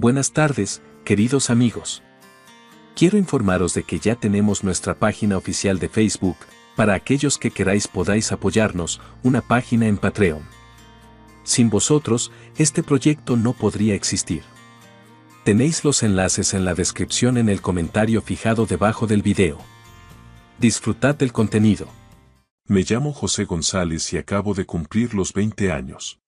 Buenas tardes, queridos amigos. Quiero informaros de que ya tenemos nuestra página oficial de Facebook, para aquellos que queráis podáis apoyarnos, una página en Patreon. Sin vosotros, este proyecto no podría existir. Tenéis los enlaces en la descripción en el comentario fijado debajo del video. Disfrutad del contenido. Me llamo José González y acabo de cumplir los 20 años.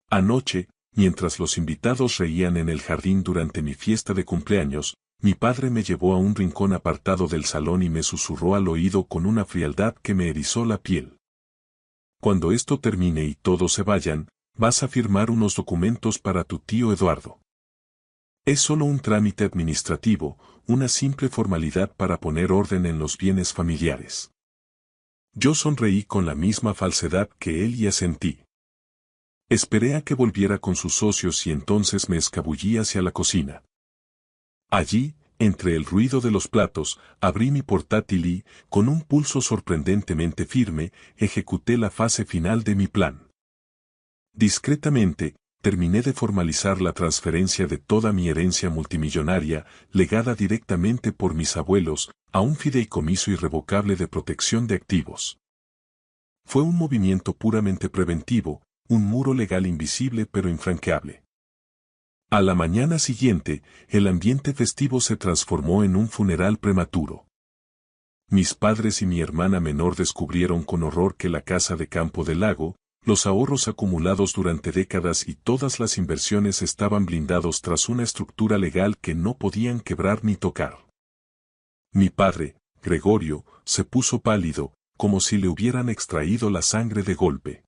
Anoche, mientras los invitados reían en el jardín durante mi fiesta de cumpleaños, mi padre me llevó a un rincón apartado del salón y me susurró al oído con una frialdad que me erizó la piel. Cuando esto termine y todos se vayan, vas a firmar unos documentos para tu tío Eduardo. Es solo un trámite administrativo, una simple formalidad para poner orden en los bienes familiares. Yo sonreí con la misma falsedad que él y asentí. Esperé a que volviera con sus socios y entonces me escabullí hacia la cocina. Allí, entre el ruido de los platos, abrí mi portátil y, con un pulso sorprendentemente firme, ejecuté la fase final de mi plan. Discretamente, terminé de formalizar la transferencia de toda mi herencia multimillonaria, legada directamente por mis abuelos, a un fideicomiso irrevocable de protección de activos. Fue un movimiento puramente preventivo, un muro legal invisible pero infranqueable. A la mañana siguiente, el ambiente festivo se transformó en un funeral prematuro. Mis padres y mi hermana menor descubrieron con horror que la casa de campo del lago, los ahorros acumulados durante décadas y todas las inversiones estaban blindados tras una estructura legal que no podían quebrar ni tocar. Mi padre, Gregorio, se puso pálido, como si le hubieran extraído la sangre de golpe.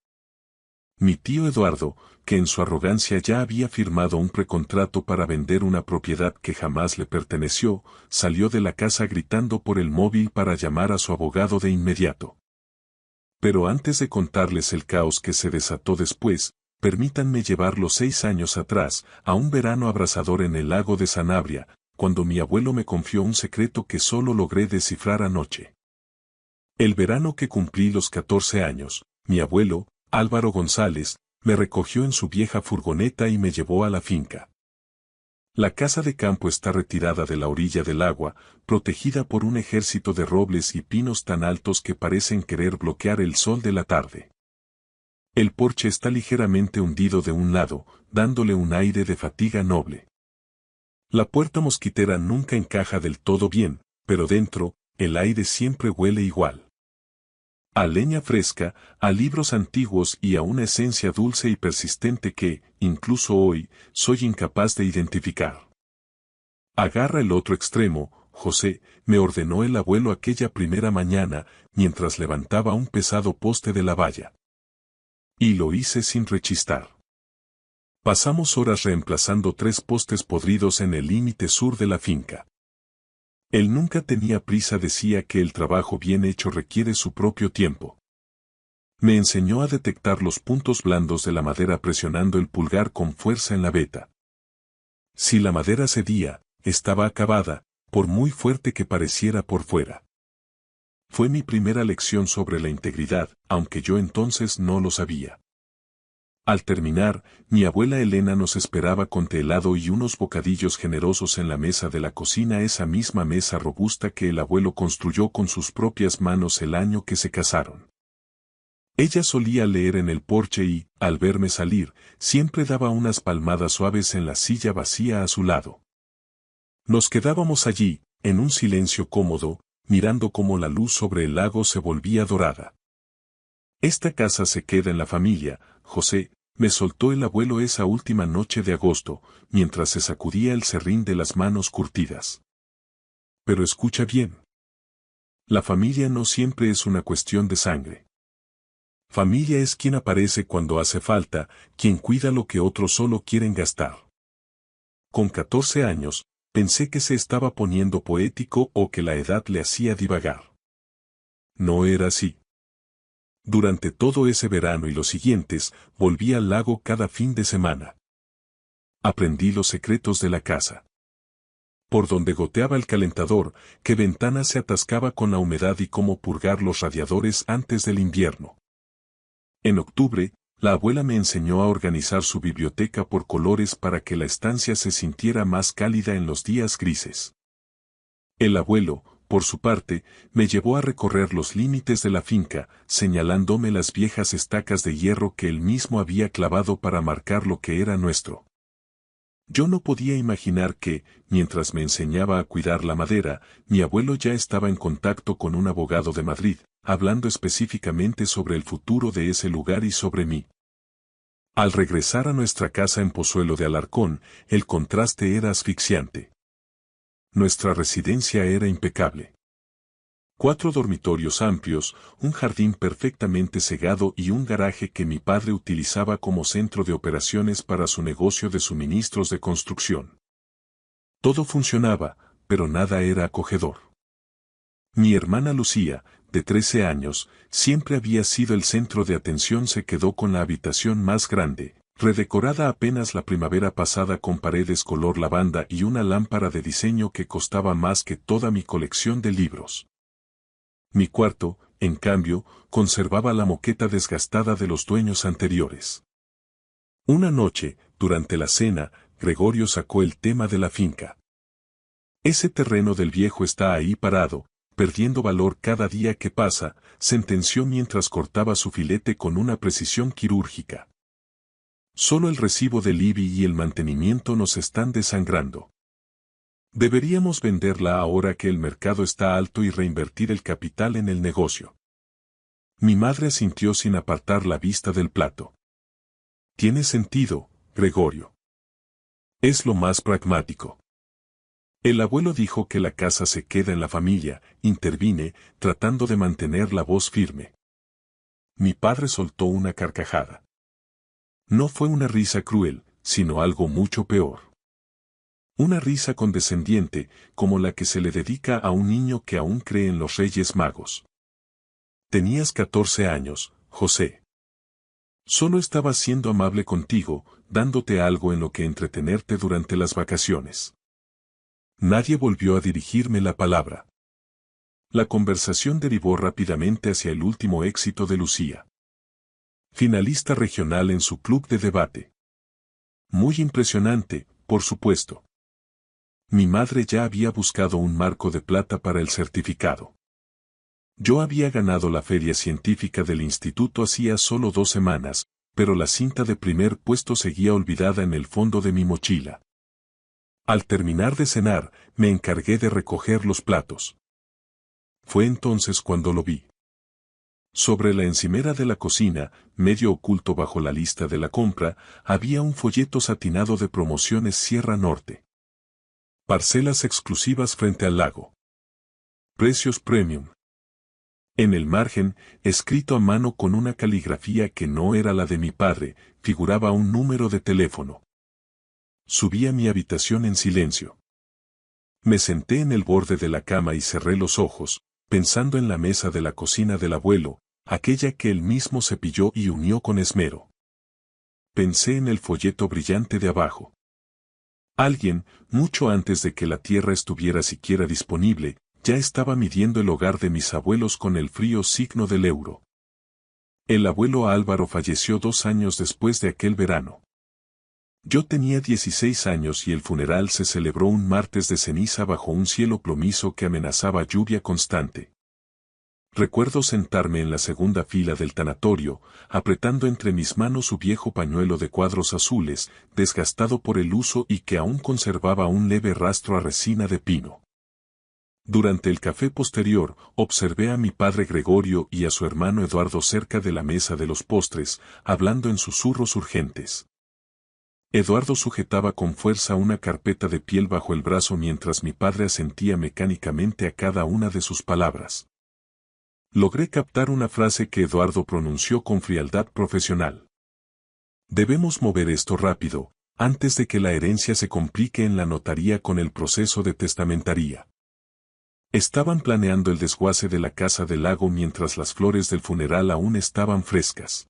Mi tío Eduardo, que en su arrogancia ya había firmado un precontrato para vender una propiedad que jamás le perteneció, salió de la casa gritando por el móvil para llamar a su abogado de inmediato. Pero antes de contarles el caos que se desató después, permítanme llevarlos 6 años atrás, a un verano abrasador en el lago de Sanabria, cuando mi abuelo me confió un secreto que solo logré descifrar anoche. El verano que cumplí los 14 años, mi abuelo, Álvaro González, me recogió en su vieja furgoneta y me llevó a la finca. La casa de campo está retirada de la orilla del agua, protegida por un ejército de robles y pinos tan altos que parecen querer bloquear el sol de la tarde. El porche está ligeramente hundido de un lado, dándole un aire de fatiga noble. La puerta mosquitera nunca encaja del todo bien, pero dentro, el aire siempre huele igual. A leña fresca, a libros antiguos y a una esencia dulce y persistente que, incluso hoy, soy incapaz de identificar. Agarra el otro extremo, José, me ordenó el abuelo aquella primera mañana, mientras levantaba un pesado poste de la valla. Y lo hice sin rechistar. Pasamos horas reemplazando 3 postes podridos en el límite sur de la finca. Él nunca tenía prisa, decía que el trabajo bien hecho requiere su propio tiempo. Me enseñó a detectar los puntos blandos de la madera presionando el pulgar con fuerza en la veta. Si la madera cedía, estaba acabada, por muy fuerte que pareciera por fuera. Fue mi primera lección sobre la integridad, aunque yo entonces no lo sabía. Al terminar, mi abuela Elena nos esperaba con té helado y unos bocadillos generosos en la mesa de la cocina, esa misma mesa robusta que el abuelo construyó con sus propias manos el año que se casaron. Ella solía leer en el porche y, al verme salir, siempre daba unas palmadas suaves en la silla vacía a su lado. Nos quedábamos allí, en un silencio cómodo, mirando cómo la luz sobre el lago se volvía dorada. Esta casa se queda en la familia, José, me soltó el abuelo esa última noche de agosto, mientras se sacudía el serrín de las manos curtidas. Pero escucha bien. La familia no siempre es una cuestión de sangre. Familia es quien aparece cuando hace falta, quien cuida lo que otros solo quieren gastar. Con 14 años, pensé que se estaba poniendo poético o que la edad le hacía divagar. No era así. Durante todo ese verano y los siguientes, volví al lago cada fin de semana. Aprendí los secretos de la casa. Por donde goteaba el calentador, qué ventana se atascaba con la humedad y cómo purgar los radiadores antes del invierno. En octubre, La abuela me enseñó a organizar su biblioteca por colores para que la estancia se sintiera más cálida en los días grises. El abuelo, por su parte, me llevó a recorrer los límites de la finca, señalándome las viejas estacas de hierro que él mismo había clavado para marcar lo que era nuestro. Yo no podía imaginar que, mientras me enseñaba a cuidar la madera, mi abuelo ya estaba en contacto con un abogado de Madrid, hablando específicamente sobre el futuro de ese lugar y sobre mí. Al regresar a nuestra casa en Pozuelo de Alarcón, el contraste era asfixiante. Nuestra residencia era impecable. 4 dormitorios amplios, un jardín perfectamente segado y un garaje que mi padre utilizaba como centro de operaciones para su negocio de suministros de construcción. Todo funcionaba, pero nada era acogedor. Mi hermana Lucía, de 13 años, siempre había sido el centro de atención. Se quedó con la habitación más grande, redecorada apenas la primavera pasada con paredes color lavanda y una lámpara de diseño que costaba más que toda mi colección de libros. Mi cuarto, en cambio, conservaba la moqueta desgastada de los dueños anteriores. Una noche, durante la cena, Gregorio sacó el tema de la finca. Ese terreno del viejo está ahí parado, perdiendo valor cada día que pasa, sentenció mientras cortaba su filete con una precisión quirúrgica. Solo el recibo del IBI y el mantenimiento nos están desangrando. Deberíamos venderla ahora que el mercado está alto y reinvertir el capital en el negocio. Mi madre asintió sin apartar la vista del plato. Tiene sentido, Gregorio. Es lo más pragmático. El abuelo dijo que la casa se queda en la familia, intervine, tratando de mantener la voz firme. Mi padre soltó una carcajada. No fue una risa cruel, sino algo mucho peor. Una risa condescendiente, como la que se le dedica a un niño que aún cree en los Reyes Magos. Tenías 14 años, José. Solo estaba siendo amable contigo, dándote algo en lo que entretenerte durante las vacaciones. Nadie volvió a dirigirme la palabra. La conversación derivó rápidamente hacia el último éxito de Lucía. Finalista regional en su club de debate. Muy impresionante, por supuesto. Mi madre ya había buscado un marco de plata para el certificado. Yo había ganado la feria científica del instituto hacía solo 2 semanas, pero la cinta de primer puesto seguía olvidada en el fondo de mi mochila. Al terminar de cenar, me encargué de recoger los platos. Fue entonces cuando lo vi. Sobre la encimera de la cocina, medio oculto bajo la lista de la compra, había un folleto satinado de promociones Sierra Norte. Parcelas exclusivas frente al lago. Precios premium. En el margen, escrito a mano con una caligrafía que no era la de mi padre, figuraba un número de teléfono. Subí a mi habitación en silencio. Me senté en el borde de la cama y cerré los ojos, pensando en la mesa de la cocina del abuelo, aquella que él mismo cepilló y unió con esmero. Pensé en el folleto brillante de abajo. Alguien, mucho antes de que la tierra estuviera siquiera disponible, ya estaba midiendo el hogar de mis abuelos con el frío signo del euro. El abuelo Álvaro falleció 2 años después de aquel verano. Yo tenía 16 años y el funeral se celebró un martes de ceniza bajo un cielo plomizo que amenazaba lluvia constante. Recuerdo sentarme en la segunda fila del tanatorio, apretando entre mis manos su viejo pañuelo de cuadros azules, desgastado por el uso y que aún conservaba un leve rastro a resina de pino. Durante el café posterior, observé a mi padre Gregorio y a su hermano Eduardo cerca de la mesa de los postres, hablando en susurros urgentes. Eduardo sujetaba con fuerza una carpeta de piel bajo el brazo mientras mi padre asentía mecánicamente a cada una de sus palabras. Logré captar una frase que Eduardo pronunció con frialdad profesional. Debemos mover esto rápido, antes de que la herencia se complique en la notaría con el proceso de testamentaría. Estaban planeando el desguace de la casa del lago mientras las flores del funeral aún estaban frescas.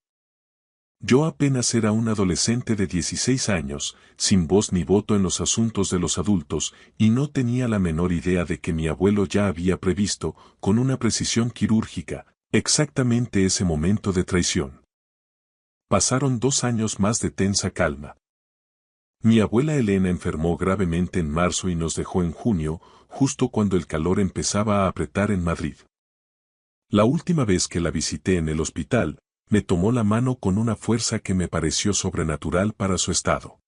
Yo apenas era un adolescente de 16 años, sin voz ni voto en los asuntos de los adultos, y no tenía la menor idea de que mi abuelo ya había previsto, con una precisión quirúrgica, exactamente ese momento de traición. Pasaron 2 años más de tensa calma. Mi abuela Elena enfermó gravemente en marzo y nos dejó en junio, justo cuando el calor empezaba a apretar en Madrid. La última vez que la visité en el hospital, me tomó la mano con una fuerza que me pareció sobrenatural para su estado.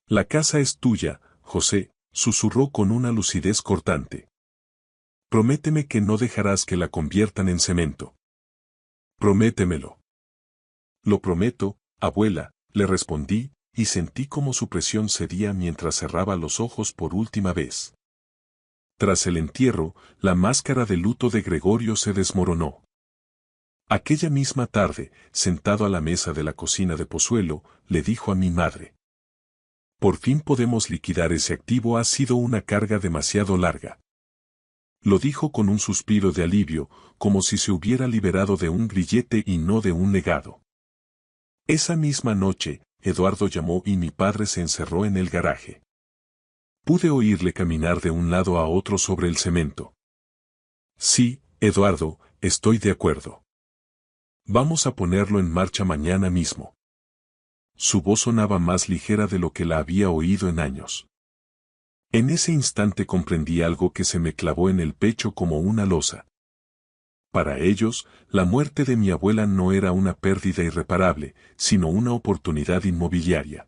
La casa es tuya, José, susurró con una lucidez cortante. Prométeme que no dejarás que la conviertan en cemento. Prométemelo. Lo prometo, abuela, le respondí, y sentí como su presión cedía mientras cerraba los ojos por última vez. Tras el entierro, la máscara de luto de Gregorio se desmoronó. Aquella misma tarde, sentado a la mesa de la cocina de Pozuelo, le dijo a mi madre: por fin podemos liquidar ese activo, ha sido una carga demasiado larga. Lo dijo con un suspiro de alivio, como si se hubiera liberado de un grillete y no de un legado. Esa misma noche, Eduardo llamó y mi padre se encerró en el garaje. Pude oírle caminar de un lado a otro sobre el cemento. Sí, Eduardo, estoy de acuerdo. Vamos a ponerlo en marcha mañana mismo. Su voz sonaba más ligera de lo que la había oído en años. En ese instante comprendí algo que se me clavó en el pecho como una losa. Para ellos, la muerte de mi abuela no era una pérdida irreparable, sino una oportunidad inmobiliaria.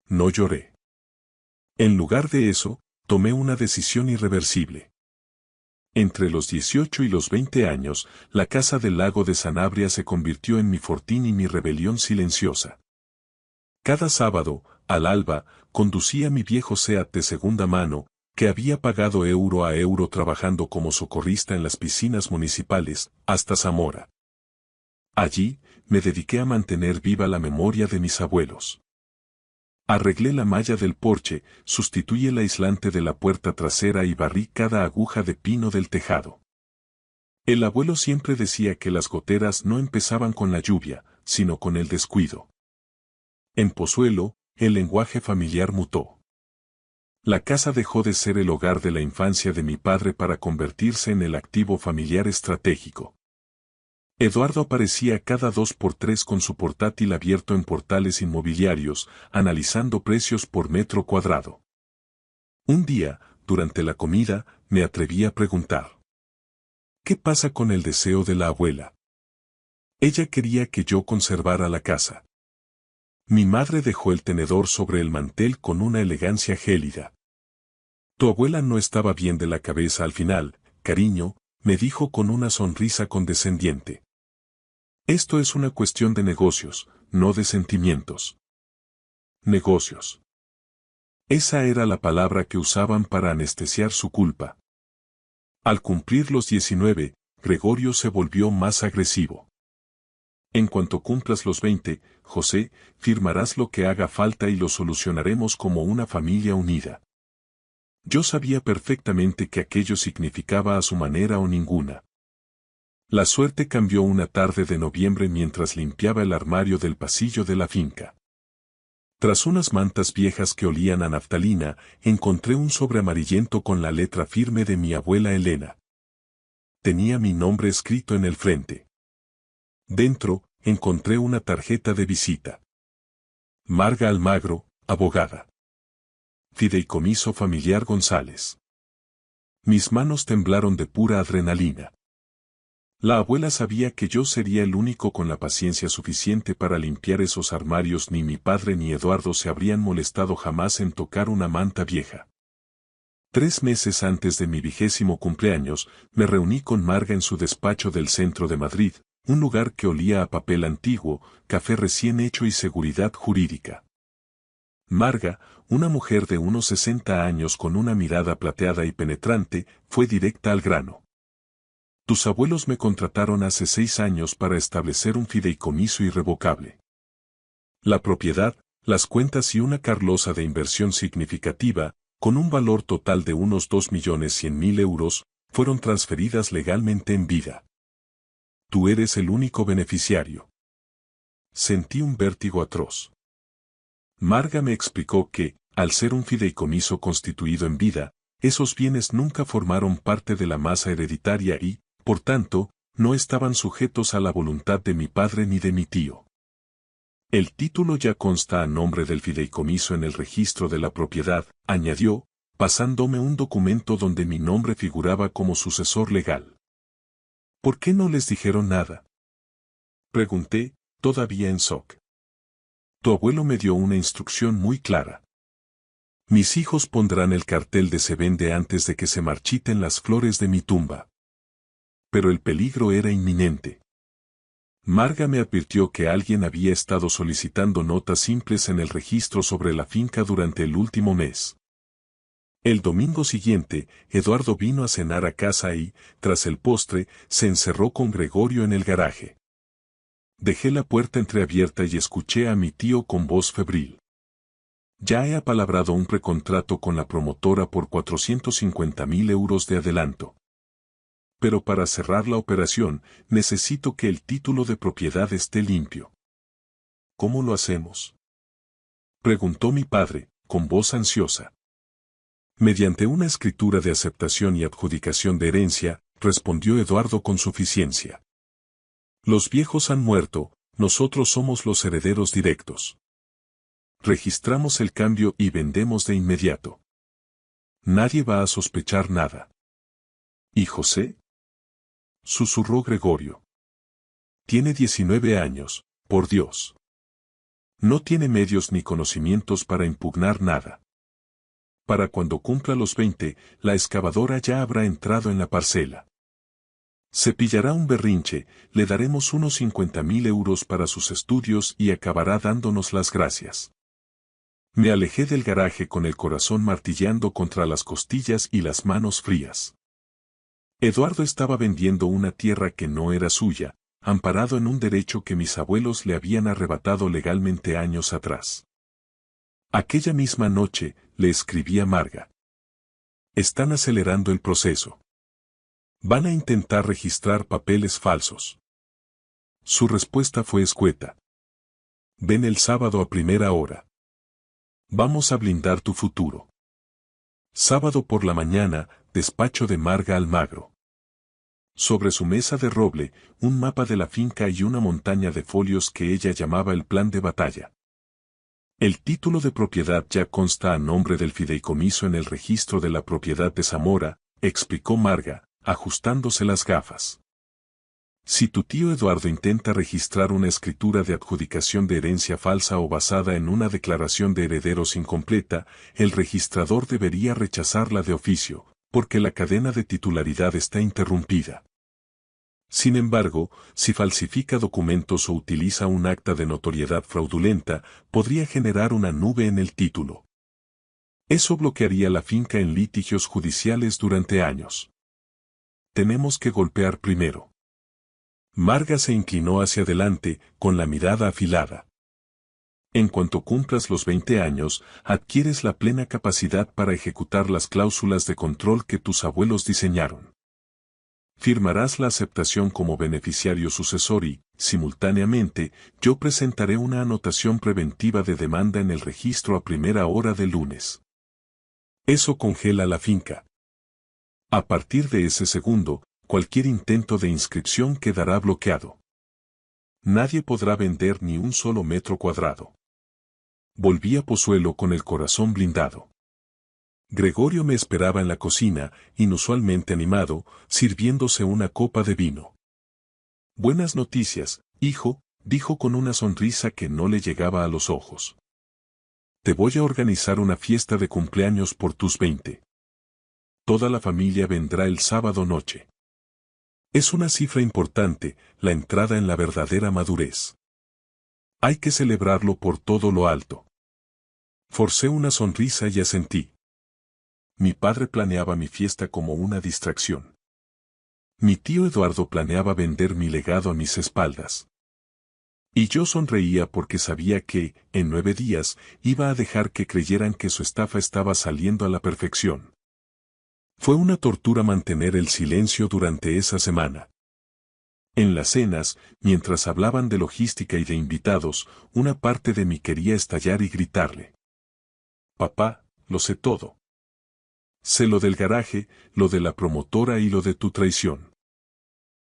No lloré. En lugar de eso, tomé una decisión irreversible. Entre los 18 y los 20 años, la casa del lago de Sanabria se convirtió en mi fortín y mi rebelión silenciosa. Cada sábado, al alba, conducía mi viejo Seat de segunda mano, que había pagado euro a euro trabajando como socorrista en las piscinas municipales, hasta Zamora. Allí, me dediqué a mantener viva la memoria de mis abuelos. Arreglé la malla del porche, sustituí el aislante de la puerta trasera y barrí cada aguja de pino del tejado. El abuelo siempre decía que las goteras no empezaban con la lluvia, sino con el descuido. En Pozuelo, el lenguaje familiar mutó. La casa dejó de ser el hogar de la infancia de mi padre para convertirse en el activo familiar estratégico. Eduardo aparecía cada 2 por 3 con su portátil abierto en portales inmobiliarios, analizando precios por metro cuadrado. Un día, durante la comida, me atreví a preguntar: ¿qué pasa con el deseo de la abuela? Ella quería que yo conservara la casa. Mi madre dejó el tenedor sobre el mantel con una elegancia gélida. Tu abuela no estaba bien de la cabeza al final, cariño, me dijo con una sonrisa condescendiente. Esto es una cuestión de negocios, no de sentimientos. Negocios. Esa era la palabra que usaban para anestesiar su culpa. Al cumplir los 19, Gregorio se volvió más agresivo. En cuanto cumplas los 20, José, firmarás lo que haga falta y lo solucionaremos como una familia unida. Yo sabía perfectamente que aquello significaba a su manera o ninguna. La suerte cambió una tarde de noviembre mientras limpiaba el armario del pasillo de la finca. Tras unas mantas viejas que olían a naftalina, encontré un sobre amarillento con la letra firme de mi abuela Elena. Tenía mi nombre escrito en el frente. Dentro, encontré una tarjeta de visita. Marga Almagro, abogada. Fideicomiso Familiar González. Mis manos temblaron de pura adrenalina. La abuela sabía que yo sería el único con la paciencia suficiente para limpiar esos armarios. Ni mi padre ni Eduardo se habrían molestado jamás en tocar una manta vieja. 3 meses antes de mi 20º cumpleaños, me reuní con Marga en su despacho del centro de Madrid, un lugar que olía a papel antiguo, café recién hecho y seguridad jurídica. Marga, una mujer de unos 60 años con una mirada plateada y penetrante, fue directa al grano. Tus abuelos me contrataron hace 6 años para establecer un fideicomiso irrevocable. La propiedad, las cuentas y una carlosa de inversión significativa, con un valor total de unos 2.100.000 euros, fueron transferidas legalmente en vida. Tú eres el único beneficiario. Sentí un vértigo atroz. Marga me explicó que, al ser un fideicomiso constituido en vida, esos bienes nunca formaron parte de la masa hereditaria y, por tanto, no estaban sujetos a la voluntad de mi padre ni de mi tío. El título ya consta a nombre del fideicomiso en el registro de la propiedad, añadió, pasándome un documento donde mi nombre figuraba como sucesor legal. ¿Por qué no les dijeron nada? Pregunté, todavía en shock. Tu abuelo me dio una instrucción muy clara. Mis hijos pondrán el cartel de se vende antes de que se marchiten las flores de mi tumba. Pero el peligro era inminente. Marga me advirtió que alguien había estado solicitando notas simples en el registro sobre la finca durante el último mes. El domingo siguiente, Eduardo vino a cenar a casa y, tras el postre, se encerró con Gregorio en el garaje. Dejé la puerta entreabierta y escuché a mi tío con voz febril. Ya he apalabrado un precontrato con la promotora por 450.000 euros de adelanto. Pero para cerrar la operación, necesito que el título de propiedad esté limpio. ¿Cómo lo hacemos?, preguntó mi padre, con voz ansiosa. Mediante una escritura de aceptación y adjudicación de herencia, respondió Eduardo con suficiencia. Los viejos han muerto, nosotros somos los herederos directos. Registramos el cambio y vendemos de inmediato. Nadie va a sospechar nada. ¿Y José?, susurró Gregorio. Tiene 19 años, por Dios. No tiene medios ni conocimientos para impugnar nada. Para cuando cumpla los 20, la excavadora ya habrá entrado en la parcela. Se pillará un berrinche, le daremos unos 50.000 euros para sus estudios y acabará dándonos las gracias. Me alejé del garaje con el corazón martilleando contra las costillas y las manos frías. Eduardo estaba vendiendo una tierra que no era suya, amparado en un derecho que mis abuelos le habían arrebatado legalmente años atrás. Aquella misma noche, le escribí a Marga. Están acelerando el proceso. Van a intentar registrar papeles falsos. Su respuesta fue escueta. Ven el sábado a primera hora. Vamos a blindar tu futuro. Sábado por la mañana, despacho de Marga Almagro. Sobre su mesa de roble, un mapa de la finca y una montaña de folios que ella llamaba el plan de batalla. El título de propiedad ya consta a nombre del fideicomiso en el registro de la propiedad de Zamora, explicó Marga, ajustándose las gafas. Si tu tío Eduardo intenta registrar una escritura de adjudicación de herencia falsa o basada en una declaración de herederos incompleta, el registrador debería rechazarla de oficio, porque la cadena de titularidad está interrumpida. Sin embargo, si falsifica documentos o utiliza un acta de notoriedad fraudulenta, podría generar una nube en el título. Eso bloquearía la finca en litigios judiciales durante años. Tenemos que golpear primero. Marga se inclinó hacia adelante, con la mirada afilada. En cuanto cumplas los 20 años, adquieres la plena capacidad para ejecutar las cláusulas de control que tus abuelos diseñaron. Firmarás la aceptación como beneficiario sucesor y, simultáneamente, yo presentaré una anotación preventiva de demanda en el registro a primera hora del lunes. Eso congela la finca. A partir de ese segundo, cualquier intento de inscripción quedará bloqueado. Nadie podrá vender ni un solo metro cuadrado. Volví a Pozuelo con el corazón blindado. Gregorio me esperaba en la cocina, inusualmente animado, sirviéndose una copa de vino. Buenas noticias, hijo, dijo con una sonrisa que no le llegaba a los ojos. Te voy a organizar una fiesta de cumpleaños por tus 20. Toda la familia vendrá el sábado noche. Es una cifra importante, la entrada en la verdadera madurez. Hay que celebrarlo por todo lo alto. Forcé una sonrisa y asentí. Mi padre planeaba mi fiesta como una distracción. Mi tío Eduardo planeaba vender mi legado a mis espaldas. Y yo sonreía porque sabía que, en 9 días, iba a dejar que creyeran que su estafa estaba saliendo a la perfección. Fue una tortura mantener el silencio durante esa semana. En las cenas, mientras hablaban de logística y de invitados, una parte de mí quería estallar y gritarle. Papá, lo sé todo. Sé lo del garaje, lo de la promotora y lo de tu traición.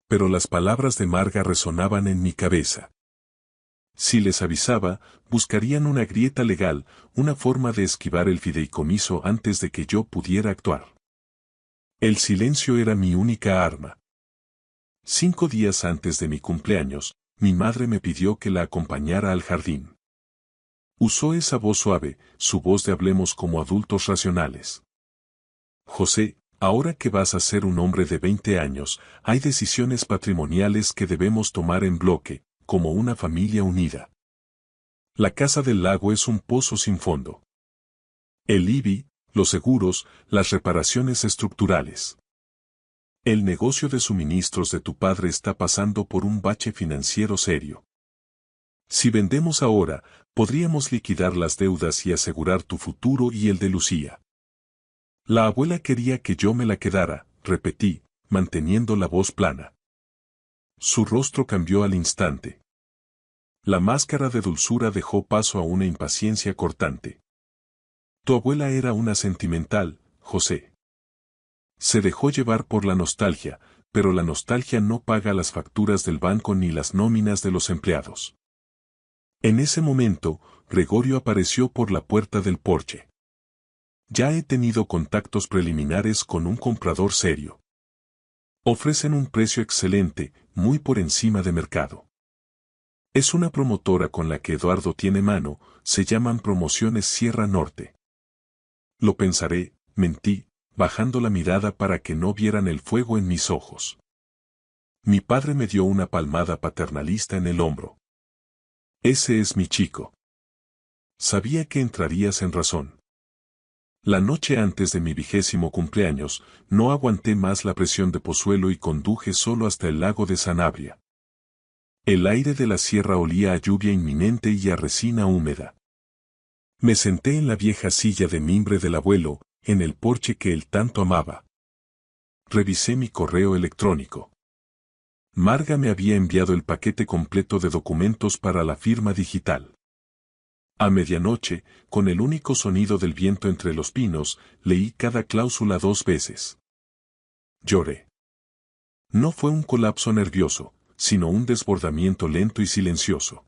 Pero las palabras de Marga resonaban en mi cabeza. Si les avisaba, buscarían una grieta legal, una forma de esquivar el fideicomiso antes de que yo pudiera actuar. El silencio era mi única arma. 5 días antes de mi cumpleaños, mi madre me pidió que la acompañara al jardín. Usó esa voz suave, su voz de hablemos como adultos racionales. José, ahora que vas a ser un hombre de 20 años, hay decisiones patrimoniales que debemos tomar en bloque, como una familia unida. La Casa del Lago es un pozo sin fondo. El IBI, los seguros, las reparaciones estructurales. El negocio de suministros de tu padre está pasando por un bache financiero serio. Si vendemos ahora, podríamos liquidar las deudas y asegurar tu futuro y el de Lucía. La abuela quería que yo me la quedara, repetí, manteniendo la voz plana. Su rostro cambió al instante. La máscara de dulzura dejó paso a una impaciencia cortante. Tu abuela era una sentimental, José. Se dejó llevar por la nostalgia, pero la nostalgia no paga las facturas del banco ni las nóminas de los empleados. En ese momento, Gregorio apareció por la puerta del porche. Ya he tenido contactos preliminares con un comprador serio. Ofrecen un precio excelente, muy por encima de mercado. Es una promotora con la que Eduardo tiene mano, se llaman Promociones Sierra Norte. Lo pensaré, mentí, bajando la mirada para que no vieran el fuego en mis ojos. Mi padre me dio una palmada paternalista en el hombro. Ese es mi chico. Sabía que entrarías en razón. La noche antes de mi 20º cumpleaños, no aguanté más la presión de Pozuelo y conduje solo hasta el lago de Sanabria. El aire de la sierra olía a lluvia inminente y a resina húmeda. Me senté en la vieja silla de mimbre del abuelo, en el porche que él tanto amaba. Revisé mi correo electrónico. Marga me había enviado el paquete completo de documentos para la firma digital. A medianoche, con el único sonido del viento entre los pinos, leí cada cláusula 2 veces. Lloré. No fue un colapso nervioso, sino un desbordamiento lento y silencioso.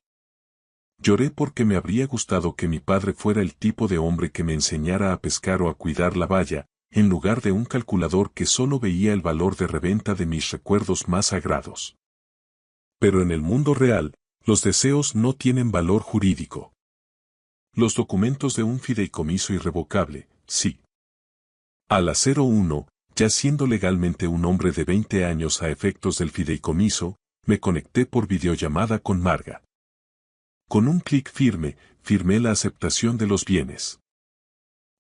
Lloré porque me habría gustado que mi padre fuera el tipo de hombre que me enseñara a pescar o a cuidar la valla, en lugar de un calculador que solo veía el valor de reventa de mis recuerdos más sagrados. Pero en el mundo real, los deseos no tienen valor jurídico. Los documentos de un fideicomiso irrevocable, sí. A las 01, ya siendo legalmente un hombre de 20 años a efectos del fideicomiso, me conecté por videollamada con Marga. Con un clic firme, firmé la aceptación de los bienes.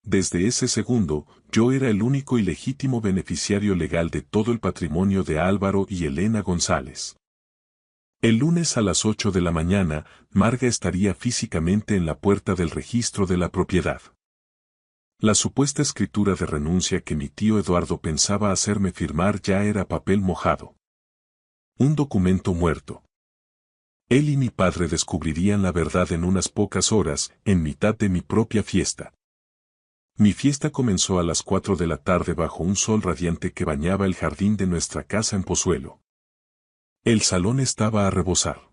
Desde ese segundo, yo era el único y legítimo beneficiario legal de todo el patrimonio de Álvaro y Elena González. El lunes a las 8 de la mañana, Marga estaría físicamente en la puerta del registro de la propiedad. La supuesta escritura de renuncia que mi tío Eduardo pensaba hacerme firmar ya era papel mojado. Un documento muerto. Él y mi padre descubrirían la verdad en unas pocas horas, en mitad de mi propia fiesta. Mi fiesta comenzó a las 4 de la tarde bajo un sol radiante que bañaba el jardín de nuestra casa en Pozuelo. El salón estaba a rebosar.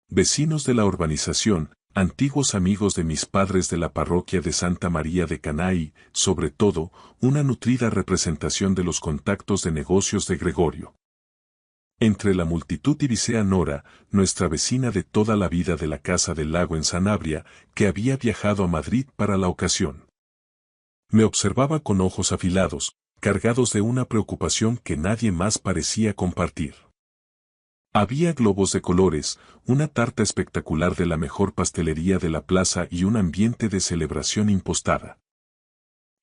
Vecinos de la urbanización, antiguos amigos de mis padres de la parroquia de Santa María de Caná y, sobre todo, una nutrida representación de los contactos de negocios de Gregorio. Entre la multitud divisé a Nora, nuestra vecina de toda la vida de la Casa del Lago en Sanabria, que había viajado a Madrid para la ocasión. Me observaba con ojos afilados, cargados de una preocupación que nadie más parecía compartir. Había globos de colores, una tarta espectacular de la mejor pastelería de la plaza y un ambiente de celebración impostada.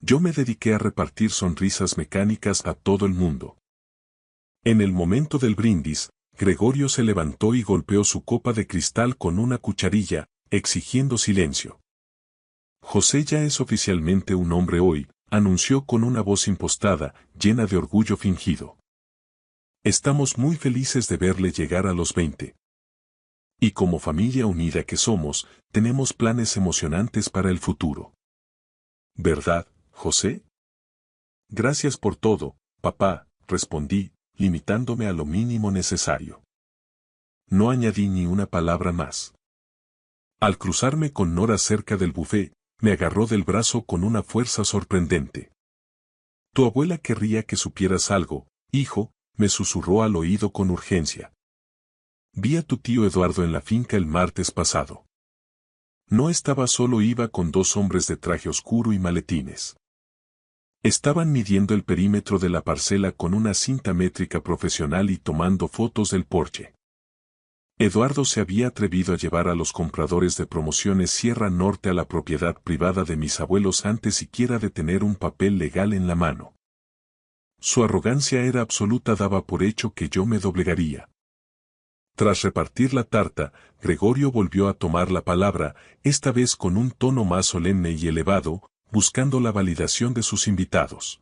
Yo me dediqué a repartir sonrisas mecánicas a todo el mundo. En el momento del brindis, Gregorio se levantó y golpeó su copa de cristal con una cucharilla, exigiendo silencio. José ya es oficialmente un hombre hoy, anunció con una voz impostada, llena de orgullo fingido. Estamos muy felices de verle llegar a los 20. Y como familia unida que somos, tenemos planes emocionantes para el futuro. ¿Verdad, José? Gracias por todo, papá, respondí, limitándome a lo mínimo necesario. No añadí ni una palabra más. Al cruzarme con Nora cerca del buffet, me agarró del brazo con una fuerza sorprendente. Tu abuela querría que supieras algo, hijo, me susurró al oído con urgencia. Vi a tu tío Eduardo en la finca el martes pasado. No estaba solo, iba con 2 hombres de traje oscuro y maletines. Estaban midiendo el perímetro de la parcela con una cinta métrica profesional y tomando fotos del porche. Eduardo se había atrevido a llevar a los compradores de Promociones Sierra Norte a la propiedad privada de mis abuelos antes siquiera de tener un papel legal en la mano. Su arrogancia era absoluta, daba por hecho que yo me doblegaría. Tras repartir la tarta, Gregorio volvió a tomar la palabra, esta vez con un tono más solemne y elevado, buscando la validación de sus invitados.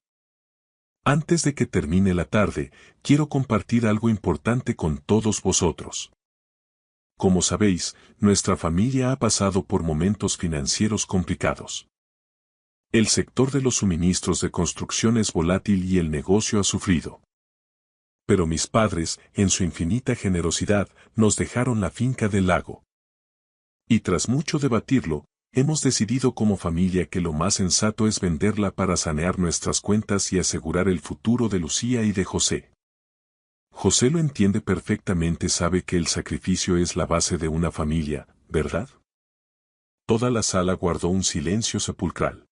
Antes de que termine la tarde, quiero compartir algo importante con todos vosotros. Como sabéis, nuestra familia ha pasado por momentos financieros complicados. El sector de los suministros de construcción es volátil y el negocio ha sufrido. Pero mis padres, en su infinita generosidad, nos dejaron la finca del lago. Y tras mucho debatirlo, hemos decidido como familia que lo más sensato es venderla para sanear nuestras cuentas y asegurar el futuro de Lucía y de José. José lo entiende perfectamente, sabe que el sacrificio es la base de una familia, ¿verdad? Toda la sala guardó un silencio sepulcral.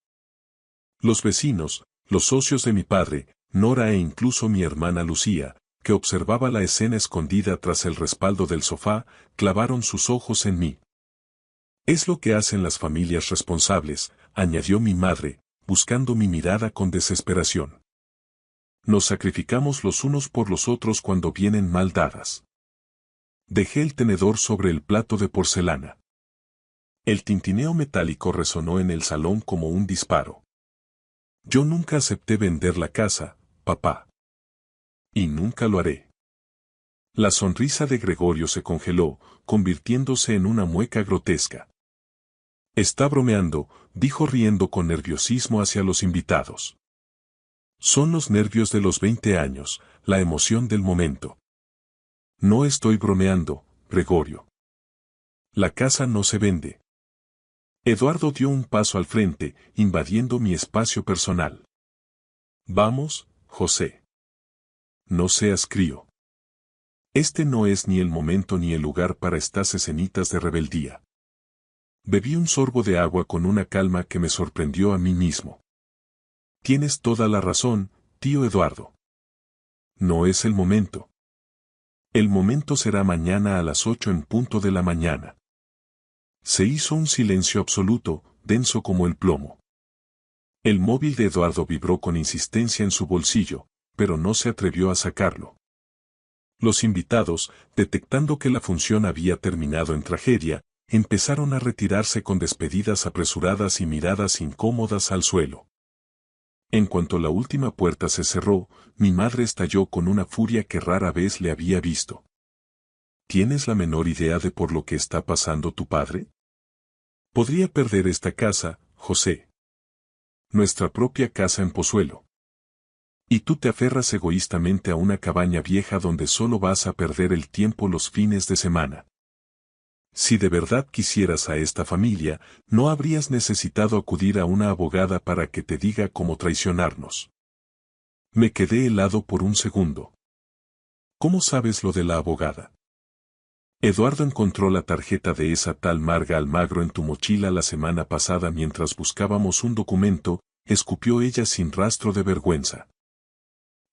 Los vecinos, los socios de mi padre, Nora e incluso mi hermana Lucía, que observaba la escena escondida tras el respaldo del sofá, clavaron sus ojos en mí. Es lo que hacen las familias responsables, añadió mi madre, buscando mi mirada con desesperación. Nos sacrificamos los unos por los otros cuando vienen mal dadas. Dejé el tenedor sobre el plato de porcelana. El tintineo metálico resonó en el salón como un disparo. Yo nunca acepté vender la casa, papá. Y nunca lo haré. La sonrisa de Gregorio se congeló, convirtiéndose en una mueca grotesca. Está bromeando, dijo riendo con nerviosismo hacia los invitados. Son los nervios de los 20 años, la emoción del momento. No estoy bromeando, Gregorio. La casa no se vende. Eduardo dio un paso al frente, invadiendo mi espacio personal. Vamos, José. No seas crío. Este no es ni el momento ni el lugar para estas escenitas de rebeldía. Bebí un sorbo de agua con una calma que me sorprendió a mí mismo. Tienes toda la razón, tío Eduardo. No es el momento. El momento será mañana a las 8 en punto de la mañana. Se hizo un silencio absoluto, denso como el plomo. El móvil de Eduardo vibró con insistencia en su bolsillo, pero no se atrevió a sacarlo. Los invitados, detectando que la función había terminado en tragedia, empezaron a retirarse con despedidas apresuradas y miradas incómodas al suelo. En cuanto la última puerta se cerró, mi madre estalló con una furia que rara vez le había visto. ¿Tienes la menor idea de por lo que está pasando tu padre? Podría perder esta casa, José. Nuestra propia casa en Pozuelo. Y tú te aferras egoístamente a una cabaña vieja donde solo vas a perder el tiempo los fines de semana. Si de verdad quisieras a esta familia, no habrías necesitado acudir a una abogada para que te diga cómo traicionarnos. Me quedé helado por un segundo. ¿Cómo sabes lo de la abogada? Eduardo encontró la tarjeta de esa tal Marga Almagro en tu mochila la semana pasada mientras buscábamos un documento, escupió ella sin rastro de vergüenza.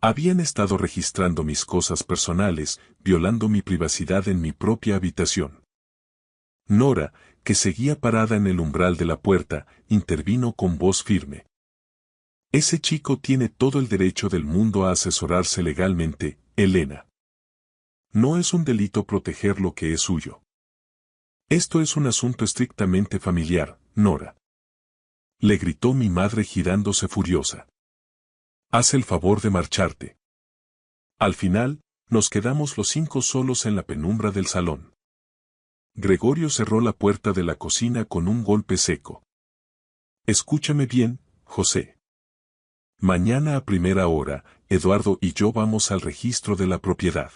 Habían estado registrando mis cosas personales, violando mi privacidad en mi propia habitación. Nora, que seguía parada en el umbral de la puerta, intervino con voz firme. Ese chico tiene todo el derecho del mundo a asesorarse legalmente, Elena. No es un delito proteger lo que es suyo. Esto es un asunto estrictamente familiar, Nora. Le gritó mi madre girándose furiosa. Haz el favor de marcharte. Al final, nos quedamos los 5 solos en la penumbra del salón. Gregorio cerró la puerta de la cocina con un golpe seco. Escúchame bien, José. Mañana a primera hora, Eduardo y yo vamos al registro de la propiedad.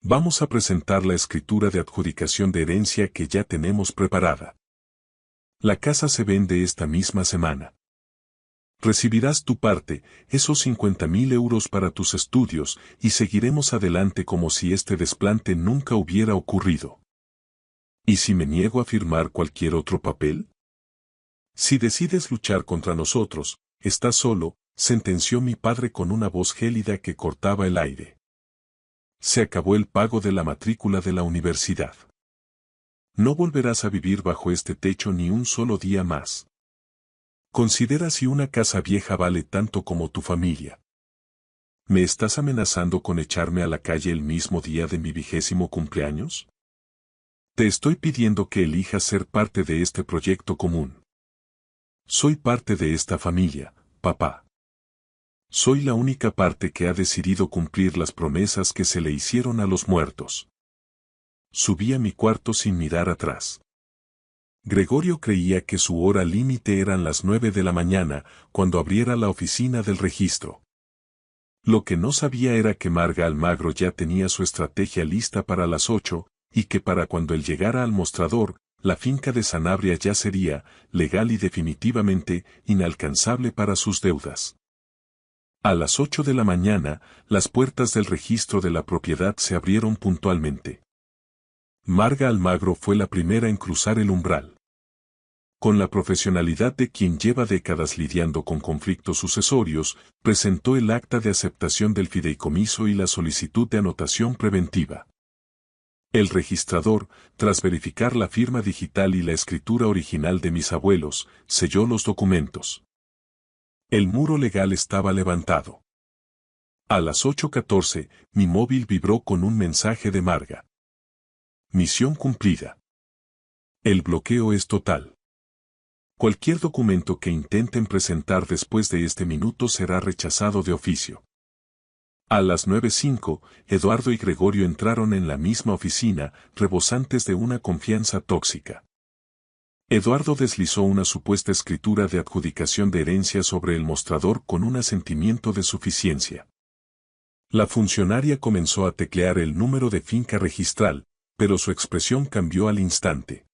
Vamos a presentar la escritura de adjudicación de herencia que ya tenemos preparada. La casa se vende esta misma semana. Recibirás tu parte, esos 50.000 euros para tus estudios, y seguiremos adelante como si este desplante nunca hubiera ocurrido. ¿Y si me niego a firmar cualquier otro papel? Si decides luchar contra nosotros, estás solo, sentenció mi padre con una voz gélida que cortaba el aire. Se acabó el pago de la matrícula de la universidad. No volverás a vivir bajo este techo ni un solo día más. Considera si una casa vieja vale tanto como tu familia. ¿Me estás amenazando con echarme a la calle el mismo día de mi 20º cumpleaños? Te estoy pidiendo que elijas ser parte de este proyecto común. Soy parte de esta familia, papá. Soy la única parte que ha decidido cumplir las promesas que se le hicieron a los muertos. Subí a mi cuarto sin mirar atrás. Gregorio creía que su hora límite eran las 9 de la mañana, cuando abriera la oficina del registro. Lo que no sabía era que Marga Almagro ya tenía su estrategia lista para las 8, y que para cuando él llegara al mostrador, la finca de Sanabria ya sería, legal y definitivamente, inalcanzable para sus deudas. A las 8 de la mañana, las puertas del registro de la propiedad se abrieron puntualmente. Marga Almagro fue la primera en cruzar el umbral. Con la profesionalidad de quien lleva décadas lidiando con conflictos sucesorios, presentó el acta de aceptación del fideicomiso y la solicitud de anotación preventiva. El registrador, tras verificar la firma digital y la escritura original de mis abuelos, selló los documentos. El muro legal estaba levantado. A las 8:14, mi móvil vibró con un mensaje de Marga. Misión cumplida. El bloqueo es total. Cualquier documento que intenten presentar después de este minuto será rechazado de oficio. A las 9:05, Eduardo y Gregorio entraron en la misma oficina, rebosantes de una confianza tóxica. Eduardo deslizó una supuesta escritura de adjudicación de herencia sobre el mostrador con un asentimiento de suficiencia. La funcionaria comenzó a teclear el número de finca registral, pero su expresión cambió al instante.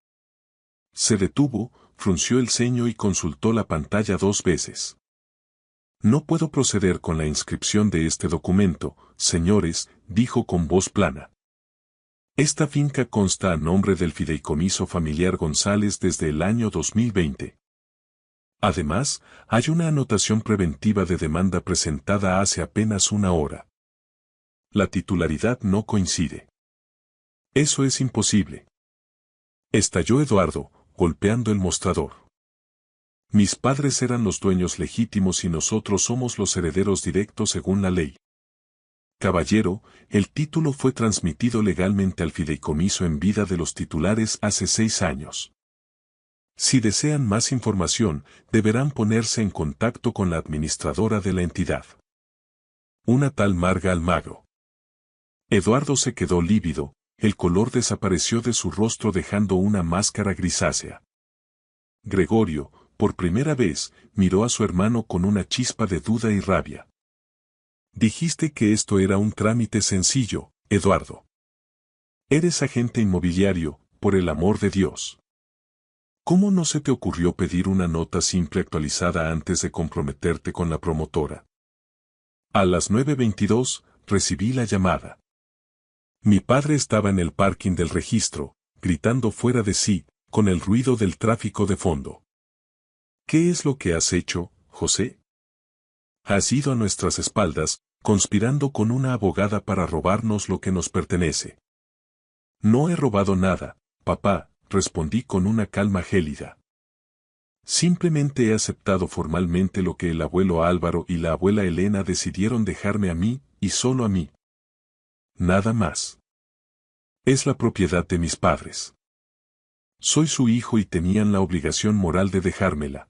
Se detuvo, frunció el ceño y consultó la pantalla 2 veces. No puedo proceder con la inscripción de este documento, señores, dijo con voz plana. Esta finca consta a nombre del fideicomiso familiar González desde el año 2020. Además, hay una anotación preventiva de demanda presentada hace apenas una hora. La titularidad no coincide. Eso es imposible. Estalló Eduardo, golpeando el mostrador. Mis padres eran los dueños legítimos y nosotros somos los herederos directos según la ley. Caballero, el título fue transmitido legalmente al fideicomiso en vida de los titulares hace 6 años. Si desean más información, deberán ponerse en contacto con la administradora de la entidad. Una tal Marga Almagro. Eduardo se quedó lívido. El color desapareció de su rostro dejando una máscara grisácea. Gregorio, por primera vez, miró a su hermano con una chispa de duda y rabia. Dijiste que esto era un trámite sencillo, Eduardo. Eres agente inmobiliario, por el amor de Dios. ¿Cómo no se te ocurrió pedir una nota simple actualizada antes de comprometerte con la promotora? A las 9:22, recibí la llamada. Mi padre estaba en el parking del registro, gritando fuera de sí, con el ruido del tráfico de fondo. ¿Qué es lo que has hecho, José? Has ido a nuestras espaldas, conspirando con una abogada para robarnos lo que nos pertenece. No he robado nada, papá, respondí con una calma gélida. Simplemente he aceptado formalmente lo que el abuelo Álvaro y la abuela Elena decidieron dejarme a mí, y solo a mí. Nada más. Es la propiedad de mis padres. Soy su hijo y tenían la obligación moral de dejármela.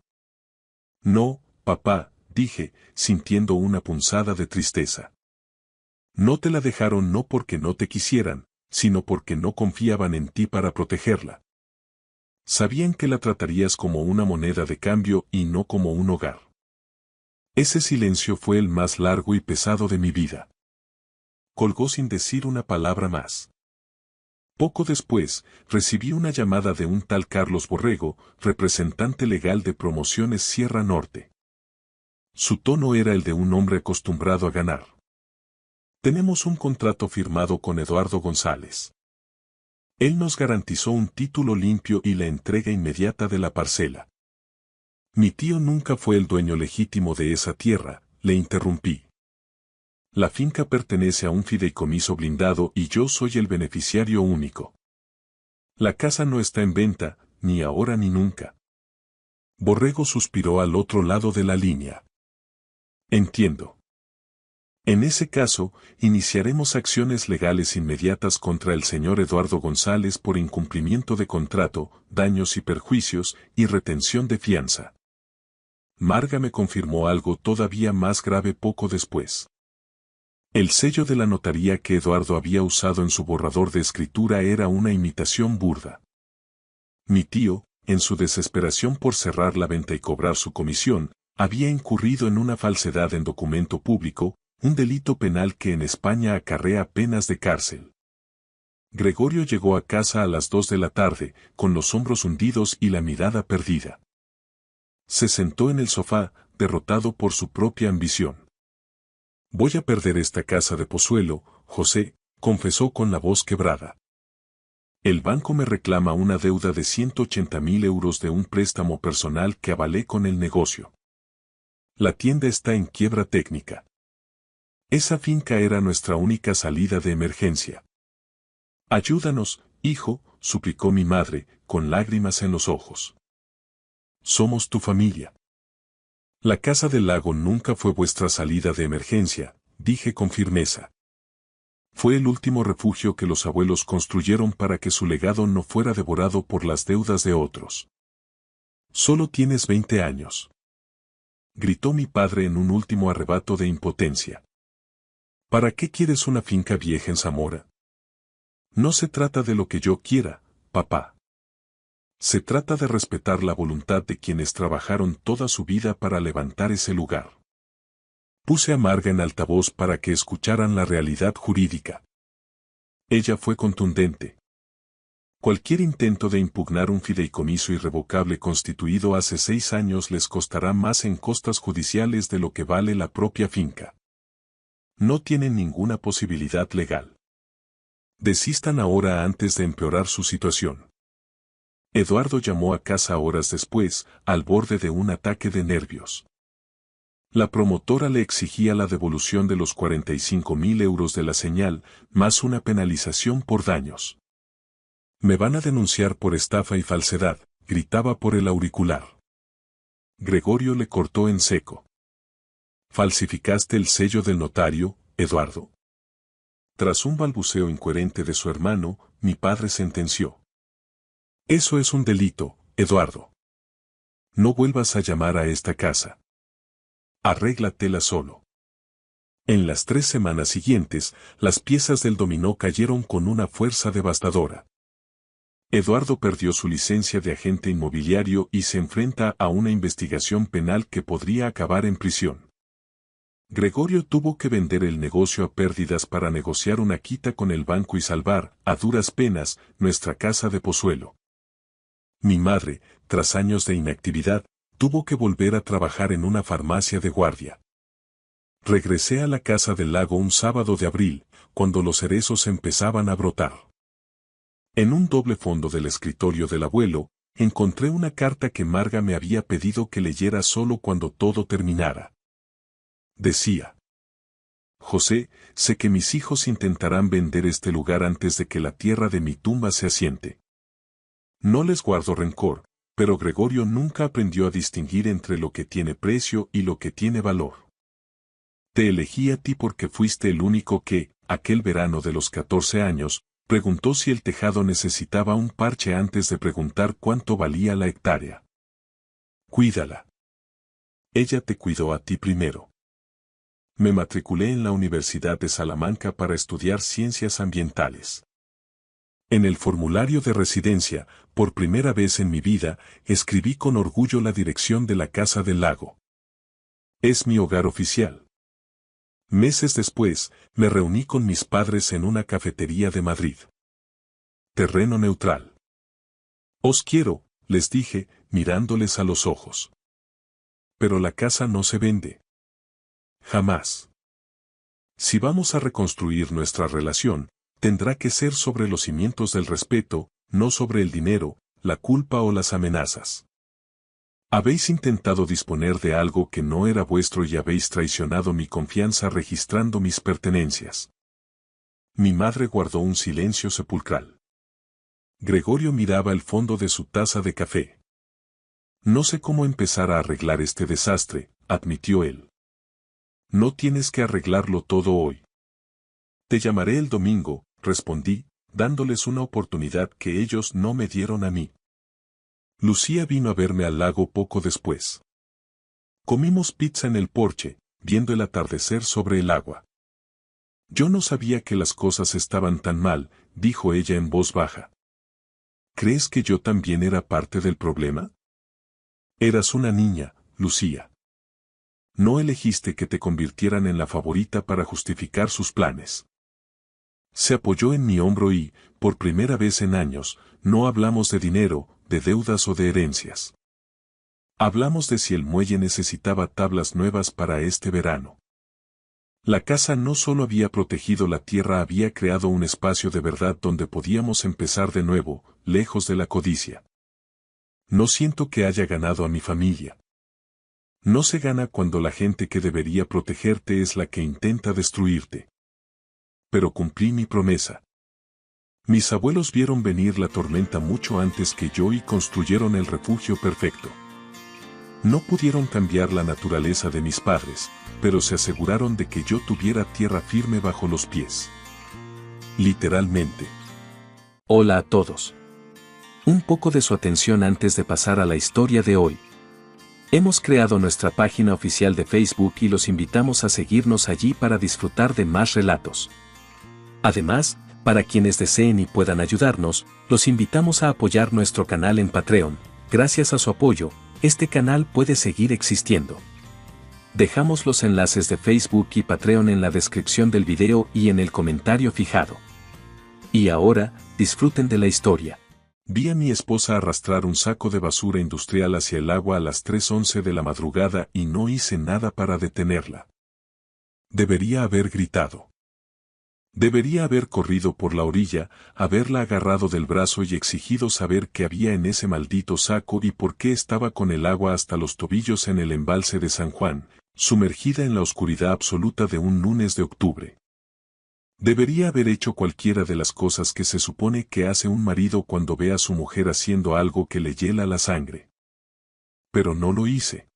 No, papá, dije, sintiendo una punzada de tristeza. No te la dejaron no porque no te quisieran, sino porque no confiaban en ti para protegerla. Sabían que la tratarías como una moneda de cambio y no como un hogar. Ese silencio fue el más largo y pesado de mi vida. colgó sin decir una palabra más. Poco después, recibí una llamada de un tal Carlos Borrego, representante legal de Promociones Sierra Norte. Su tono era el de un hombre acostumbrado a ganar. Tenemos un contrato firmado con Eduardo González. Él nos garantizó un título limpio y la entrega inmediata de la parcela. Mi tío nunca fue el dueño legítimo de esa tierra, le interrumpí. La finca pertenece a un fideicomiso blindado y yo soy el beneficiario único. La casa no está en venta, ni ahora ni nunca. Borrego suspiró al otro lado de la línea. Entiendo. En ese caso, iniciaremos acciones legales inmediatas contra el señor Eduardo González por incumplimiento de contrato, daños y perjuicios, y retención de fianza. Marga me confirmó algo todavía más grave poco después. El sello de la notaría que Eduardo había usado en su borrador de escritura era una imitación burda. Mi tío, en su desesperación por cerrar la venta y cobrar su comisión, había incurrido en una falsedad en documento público, un delito penal que en España acarrea penas de cárcel. Gregorio llegó a casa a las 2 de la tarde, con los hombros hundidos y la mirada perdida. Se sentó en el sofá, derrotado por su propia ambición. Voy a perder esta casa de Pozuelo, José, confesó con la voz quebrada. El banco me reclama una deuda de 180.000 euros de un préstamo personal que avalé con el negocio. La tienda está en quiebra técnica. Esa finca era nuestra única salida de emergencia. Ayúdanos, hijo, suplicó mi madre, con lágrimas en los ojos. Somos tu familia. La casa del lago nunca fue vuestra salida de emergencia, dije con firmeza. Fue el último refugio que los abuelos construyeron para que su legado no fuera devorado por las deudas de otros. Solo tienes 20 años. Gritó mi padre en un último arrebato de impotencia. ¿Para qué quieres una finca vieja en Zamora? No se trata de lo que yo quiera, papá. Se trata de respetar la voluntad de quienes trabajaron toda su vida para levantar ese lugar. Puse a Marga en altavoz para que escucharan la realidad jurídica. Ella fue contundente. Cualquier intento de impugnar un fideicomiso irrevocable constituido hace 6 años les costará más en costas judiciales de lo que vale la propia finca. No tienen ninguna posibilidad legal. Desistan ahora antes de empeorar su situación. Eduardo llamó a casa horas después, al borde de un ataque de nervios. La promotora le exigía la devolución de los 45.000 euros de la señal, más una penalización por daños. Me van a denunciar por estafa y falsedad, gritaba por el auricular. Gregorio le cortó en seco. Falsificaste el sello del notario, Eduardo. Tras un balbuceo incoherente de su hermano, mi padre sentenció. Eso es un delito, Eduardo. No vuelvas a llamar a esta casa. Arréglatela solo. En las 3 semanas siguientes, las piezas del dominó cayeron con una fuerza devastadora. Eduardo perdió su licencia de agente inmobiliario y se enfrenta a una investigación penal que podría acabar en prisión. Gregorio tuvo que vender el negocio a pérdidas para negociar una quita con el banco y salvar, a duras penas, nuestra casa de Pozuelo. Mi madre, tras años de inactividad, tuvo que volver a trabajar en una farmacia de guardia. Regresé a la casa del lago un sábado de abril, cuando los cerezos empezaban a brotar. En un doble fondo del escritorio del abuelo, encontré una carta que Marga me había pedido que leyera solo cuando todo terminara. Decía: José, sé que mis hijos intentarán vender este lugar antes de que la tierra de mi tumba se asiente. No les guardo rencor, pero Gregorio nunca aprendió a distinguir entre lo que tiene precio y lo que tiene valor. Te elegí a ti porque fuiste el único que, aquel verano de los 14 años, preguntó si el tejado necesitaba un parche antes de preguntar cuánto valía la hectárea. Cuídala. Ella te cuidó a ti primero. Me matriculé en la Universidad de Salamanca para estudiar ciencias ambientales. En el formulario de residencia, por primera vez en mi vida, escribí con orgullo la dirección de la Casa del Lago. Es mi hogar oficial. Meses después, me reuní con mis padres en una cafetería de Madrid. Terreno neutral. Os quiero, les dije, mirándoles a los ojos. Pero la casa no se vende. Jamás. Si vamos a reconstruir nuestra relación, tendrá que ser sobre los cimientos del respeto, no sobre el dinero, la culpa o las amenazas. Habéis intentado disponer de algo que no era vuestro y habéis traicionado mi confianza registrando mis pertenencias. Mi madre guardó un silencio sepulcral. Gregorio miraba el fondo de su taza de café. No sé cómo empezar a arreglar este desastre, admitió él. No tienes que arreglarlo todo hoy. Te llamaré el domingo, respondí, dándoles una oportunidad que ellos no me dieron a mí. Lucía vino a verme al lago poco después. Comimos pizza en el porche, viendo el atardecer sobre el agua. Yo no sabía que las cosas estaban tan mal, dijo ella en voz baja. ¿Crees que yo también era parte del problema? Eras una niña, Lucía. No elegiste que te convirtieran en la favorita para justificar sus planes. Se apoyó en mi hombro y, por primera vez en años, no hablamos de dinero, de deudas o de herencias. Hablamos de si el muelle necesitaba tablas nuevas para este verano. La casa no solo había protegido la tierra, había creado un espacio de verdad donde podíamos empezar de nuevo, lejos de la codicia. No siento que haya ganado a mi familia. No se gana cuando la gente que debería protegerte es la que intenta destruirte. Pero cumplí mi promesa. Mis abuelos vieron venir la tormenta mucho antes que yo y construyeron el refugio perfecto. No pudieron cambiar la naturaleza de mis padres, pero se aseguraron de que yo tuviera tierra firme bajo los pies. Literalmente. Hola a todos. Un poco de su atención antes de pasar a la historia de hoy. Hemos creado nuestra página oficial de Facebook y los invitamos a seguirnos allí para disfrutar de más relatos. Además, para quienes deseen y puedan ayudarnos, los invitamos a apoyar nuestro canal en Patreon. Gracias a su apoyo, este canal puede seguir existiendo. Dejamos los enlaces de Facebook y Patreon en la descripción del video y en el comentario fijado. Y ahora, disfruten de la historia. Vi a mi esposa arrastrar un saco de basura industrial hacia el agua a las 3:11 de la madrugada y no hice nada para detenerla. Debería haber gritado. Debería haber corrido por la orilla, haberla agarrado del brazo y exigido saber qué había en ese maldito saco y por qué estaba con el agua hasta los tobillos en el embalse de San Juan, sumergida en la oscuridad absoluta de un lunes de octubre. Debería haber hecho cualquiera de las cosas que se supone que hace un marido cuando ve a su mujer haciendo algo que le hiela la sangre. Pero no lo hice.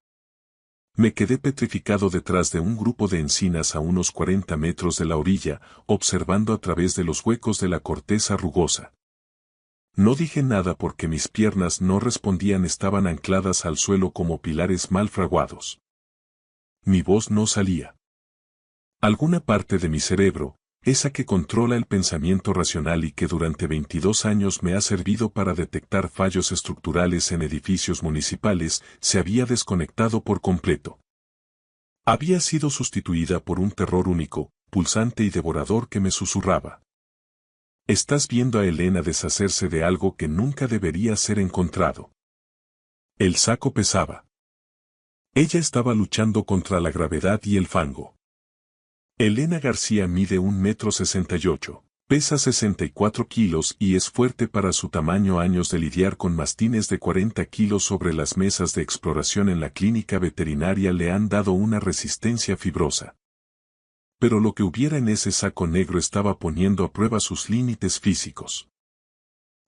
Me quedé petrificado detrás de un grupo de encinas a unos 40 metros de la orilla, observando a través de los huecos de la corteza rugosa. No dije nada porque mis piernas no respondían, estaban ancladas al suelo como pilares mal fraguados. Mi voz no salía. Alguna parte de mi cerebro, esa que controla el pensamiento racional y que durante 22 años me ha servido para detectar fallos estructurales en edificios municipales, se había desconectado por completo. Había sido sustituida por un terror único, pulsante y devorador que me susurraba. Estás viendo a Elena deshacerse de algo que nunca debería ser encontrado. El saco pesaba. Ella estaba luchando contra la gravedad y el fango. Elena García mide 1,68 m, pesa 64 kilos y es fuerte para su tamaño. Años de lidiar con mastines de 40 kilos sobre las mesas de exploración en la clínica veterinaria le han dado una resistencia fibrosa. Pero lo que hubiera en ese saco negro estaba poniendo a prueba sus límites físicos.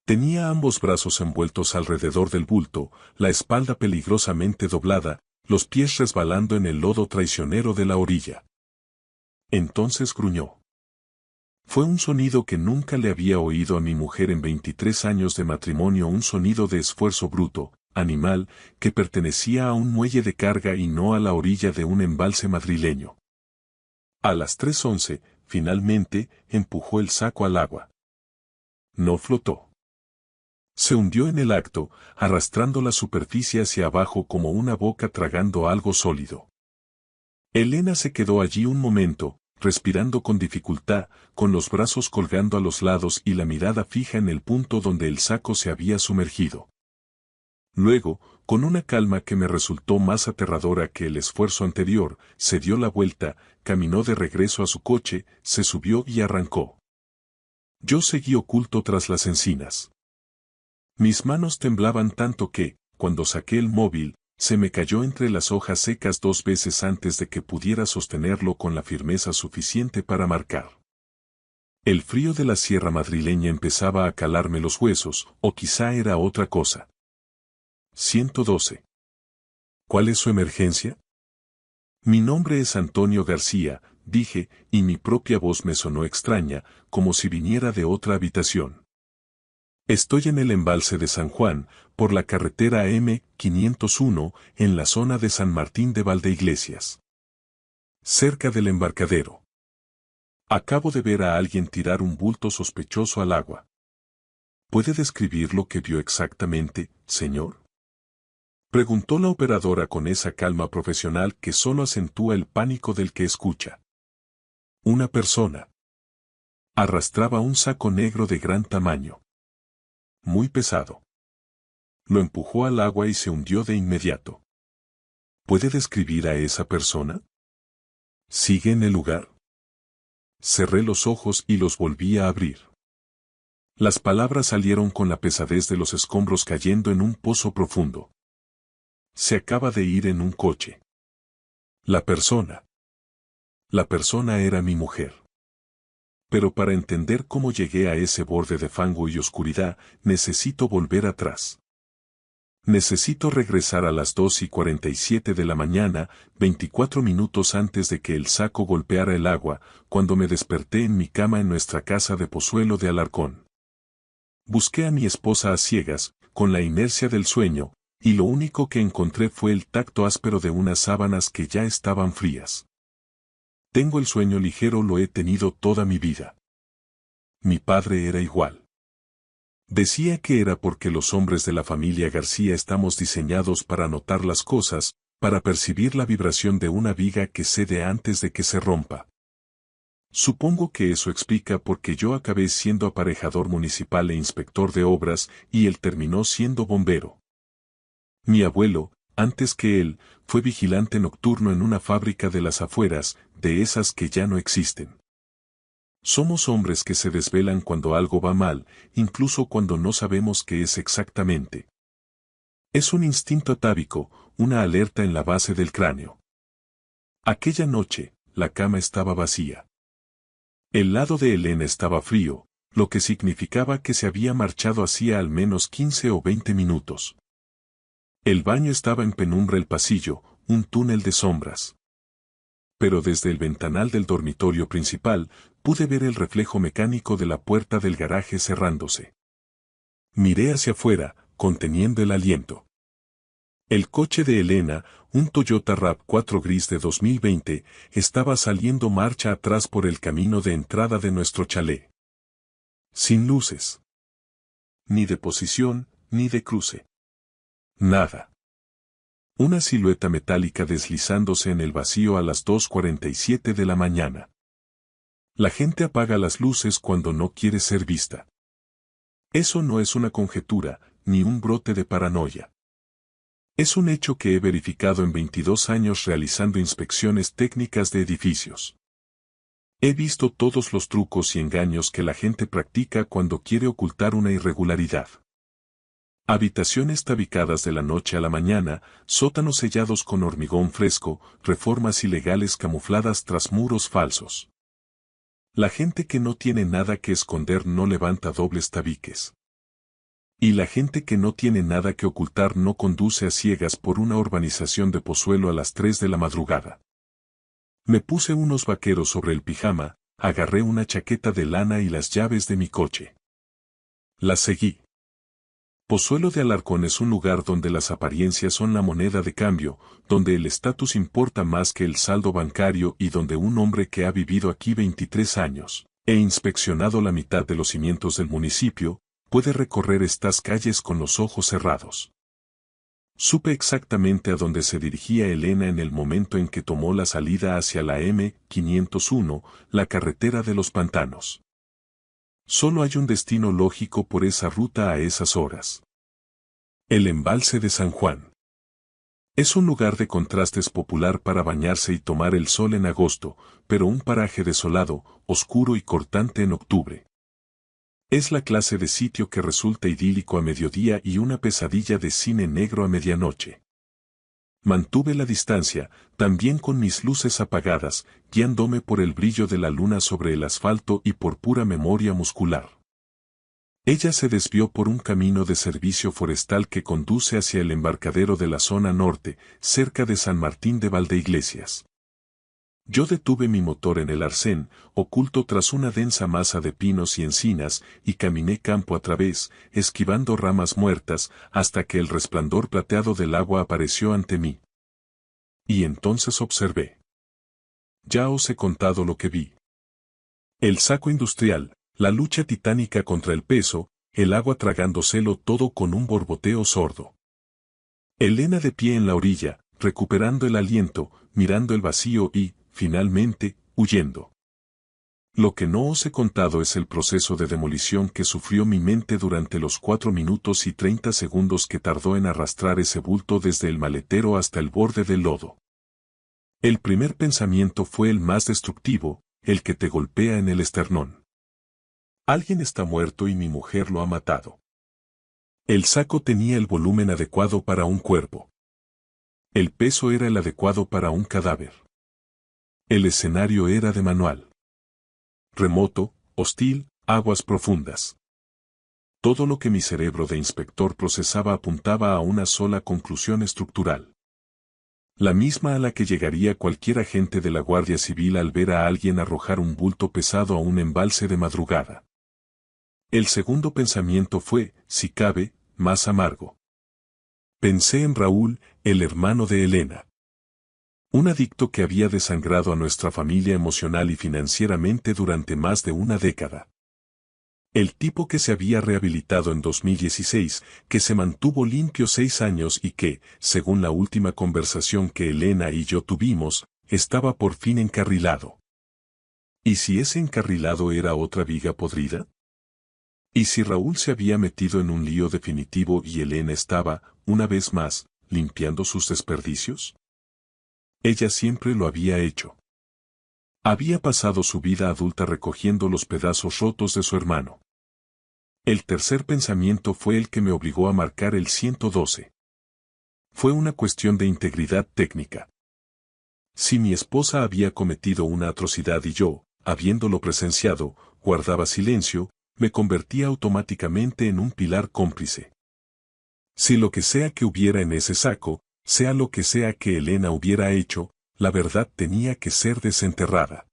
Tenía ambos brazos envueltos alrededor del bulto, la espalda peligrosamente doblada, los pies resbalando en el lodo traicionero de la orilla. Entonces gruñó. Fue un sonido que nunca le había oído a mi mujer en 23 años de matrimonio, un sonido de esfuerzo bruto, animal, que pertenecía a un muelle de carga y no a la orilla de un embalse madrileño. A las 3:11, finalmente, empujó el saco al agua. No flotó. Se hundió en el acto, arrastrando la superficie hacia abajo como una boca tragando algo sólido. Elena se quedó allí un momento, respirando con dificultad, con los brazos colgando a los lados y la mirada fija en el punto donde el saco se había sumergido. Luego, con una calma que me resultó más aterradora que el esfuerzo anterior, se dio la vuelta, caminó de regreso a su coche, se subió y arrancó. Yo seguí oculto tras las encinas. Mis manos temblaban tanto que, cuando saqué el móvil, se me cayó entre las hojas secas 2 veces antes de que pudiera sostenerlo con la firmeza suficiente para marcar. El frío de la sierra madrileña empezaba a calarme los huesos, o quizá era otra cosa. 112. ¿Cuál es su emergencia? Mi nombre es Antonio García, dije, y mi propia voz me sonó extraña, como si viniera de otra habitación. Estoy en el embalse de San Juan, por la carretera M501, en la zona de San Martín de Valdeiglesias. Cerca del embarcadero. Acabo de ver a alguien tirar un bulto sospechoso al agua. ¿Puede describir lo que vio exactamente, señor? Preguntó la operadora con esa calma profesional que solo acentúa el pánico del que escucha. Una persona. Arrastraba un saco negro de gran tamaño. Muy pesado. Lo empujó al agua y se hundió de inmediato. ¿Puede describir a esa persona? ¿Sigue en el lugar? Cerré los ojos y los volví a abrir. Las palabras salieron con la pesadez de los escombros cayendo en un pozo profundo. Se acaba de ir en un coche. La persona. La persona era mi mujer. Pero para entender cómo llegué a ese borde de fango y oscuridad, necesito volver atrás. Necesito regresar a las 2:47 de la mañana, 24 minutos antes de que el saco golpeara el agua, cuando me desperté en mi cama en nuestra casa de Pozuelo de Alarcón. Busqué a mi esposa a ciegas, con la inercia del sueño, y lo único que encontré fue el tacto áspero de unas sábanas que ya estaban frías. Tengo el sueño ligero, lo he tenido toda mi vida. Mi padre era igual. Decía que era porque los hombres de la familia García estamos diseñados para notar las cosas, para percibir la vibración de una viga que cede antes de que se rompa. Supongo que eso explica por qué yo acabé siendo aparejador municipal e inspector de obras y él terminó siendo bombero. Mi abuelo, antes que él, fue vigilante nocturno en una fábrica de las afueras, de esas que ya no existen. Somos hombres que se desvelan cuando algo va mal, incluso cuando no sabemos qué es exactamente. Es un instinto atávico, una alerta en la base del cráneo. Aquella noche, la cama estaba vacía. El lado de Elena estaba frío, lo que significaba que se había marchado hacía al menos 15 o 20 minutos. El baño estaba en penumbra, el pasillo, un túnel de sombras. Pero desde el ventanal del dormitorio principal, pude ver el reflejo mecánico de la puerta del garaje cerrándose. Miré hacia afuera, conteniendo el aliento. El coche de Elena, un Toyota RAV4 gris de 2020, estaba saliendo marcha atrás por el camino de entrada de nuestro chalet. Sin luces. Ni de posición, ni de cruce. Nada. Una silueta metálica deslizándose en el vacío a las 2:47 de la mañana. La gente apaga las luces cuando no quiere ser vista. Eso no es una conjetura, ni un brote de paranoia. Es un hecho que he verificado en 22 años realizando inspecciones técnicas de edificios. He visto todos los trucos y engaños que la gente practica cuando quiere ocultar una irregularidad. Habitaciones tabicadas de la noche a la mañana, sótanos sellados con hormigón fresco, reformas ilegales camufladas tras muros falsos. La gente que no tiene nada que esconder no levanta dobles tabiques. Y la gente que no tiene nada que ocultar no conduce a ciegas por una urbanización de Pozuelo a las 3 de la madrugada. Me puse unos vaqueros sobre el pijama, agarré una chaqueta de lana y las llaves de mi coche. Las seguí. Pozuelo de Alarcón es un lugar donde las apariencias son la moneda de cambio, donde el estatus importa más que el saldo bancario y donde un hombre que ha vivido aquí 23 años, e inspeccionado la mitad de los cimientos del municipio, puede recorrer estas calles con los ojos cerrados. Supe exactamente a dónde se dirigía Elena en el momento en que tomó la salida hacia la M501, la carretera de los pantanos. Solo hay un destino lógico por esa ruta a esas horas. El embalse de San Juan. Es un lugar de contrastes popular para bañarse y tomar el sol en agosto, pero un paraje desolado, oscuro y cortante en octubre. Es la clase de sitio que resulta idílico a mediodía y una pesadilla de cine negro a medianoche. Mantuve la distancia, también con mis luces apagadas, guiándome por el brillo de la luna sobre el asfalto y por pura memoria muscular. Ella se desvió por un camino de servicio forestal que conduce hacia el embarcadero de la zona norte, cerca de San Martín de Valdeiglesias. Yo detuve mi motor en el arcén, oculto tras una densa masa de pinos y encinas, y caminé campo a través, esquivando ramas muertas, hasta que el resplandor plateado del agua apareció ante mí. Y entonces observé. Ya os he contado lo que vi. El saco industrial, la lucha titánica contra el peso, el agua tragándoselo todo con un borboteo sordo. Elena de pie en la orilla, recuperando el aliento, mirando el vacío y, finalmente, huyendo. Lo que no os he contado es el proceso de demolición que sufrió mi mente durante los 4 minutos y 30 segundos que tardó en arrastrar ese bulto desde el maletero hasta el borde del lodo. El primer pensamiento fue el más destructivo, el que te golpea en el esternón. Alguien está muerto y mi mujer lo ha matado. El saco tenía el volumen adecuado para un cuerpo. El peso era el adecuado para un cadáver. El escenario era de manual. Remoto, hostil, aguas profundas. Todo lo que mi cerebro de inspector procesaba apuntaba a una sola conclusión estructural. La misma a la que llegaría cualquier agente de la Guardia Civil al ver a alguien arrojar un bulto pesado a un embalse de madrugada. El segundo pensamiento fue, si cabe, más amargo. Pensé en Raúl, el hermano de Elena. Un adicto que había desangrado a nuestra familia emocional y financieramente durante más de una década. El tipo que se había rehabilitado en 2016, que se mantuvo limpio 6 años y que, según la última conversación que Elena y yo tuvimos, estaba por fin encarrilado. ¿Y si ese encarrilado era otra viga podrida? ¿Y si Raúl se había metido en un lío definitivo y Elena estaba, una vez más, limpiando sus desperdicios? Ella siempre lo había hecho. Había pasado su vida adulta recogiendo los pedazos rotos de su hermano. El tercer pensamiento fue el que me obligó a marcar el 112. Fue una cuestión de integridad técnica. Si mi esposa había cometido una atrocidad y yo, habiéndolo presenciado, guardaba silencio, me convertía automáticamente en un pilar cómplice. Si lo que sea que hubiera en ese saco, sea lo que sea que Elena hubiera hecho, la verdad tenía que ser desenterrada.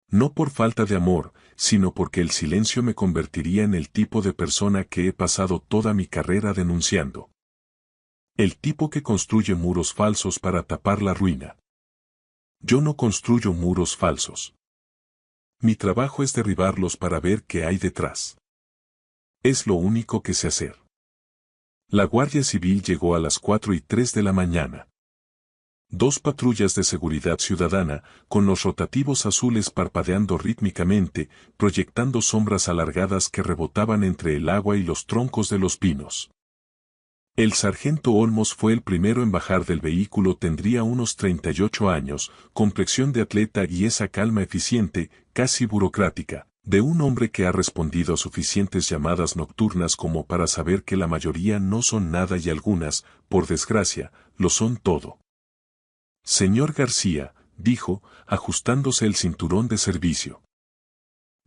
No por falta de amor, sino porque el silencio me convertiría en el tipo de persona que he pasado toda mi carrera denunciando. El tipo que construye muros falsos para tapar la ruina. Yo no construyo muros falsos. Mi trabajo es derribarlos para ver qué hay detrás. Es lo único que sé hacer. La Guardia Civil llegó a las 4:03 de la mañana. 2 patrullas de seguridad ciudadana, con los rotativos azules parpadeando rítmicamente, proyectando sombras alargadas que rebotaban entre el agua y los troncos de los pinos. El sargento Olmos fue el primero en bajar del vehículo. Tendría unos 38 años, complexión de atleta y esa calma eficiente, casi burocrática, de un hombre que ha respondido a suficientes llamadas nocturnas como para saber que la mayoría no son nada y algunas, por desgracia, lo son todo. Señor García, dijo, ajustándose el cinturón de servicio.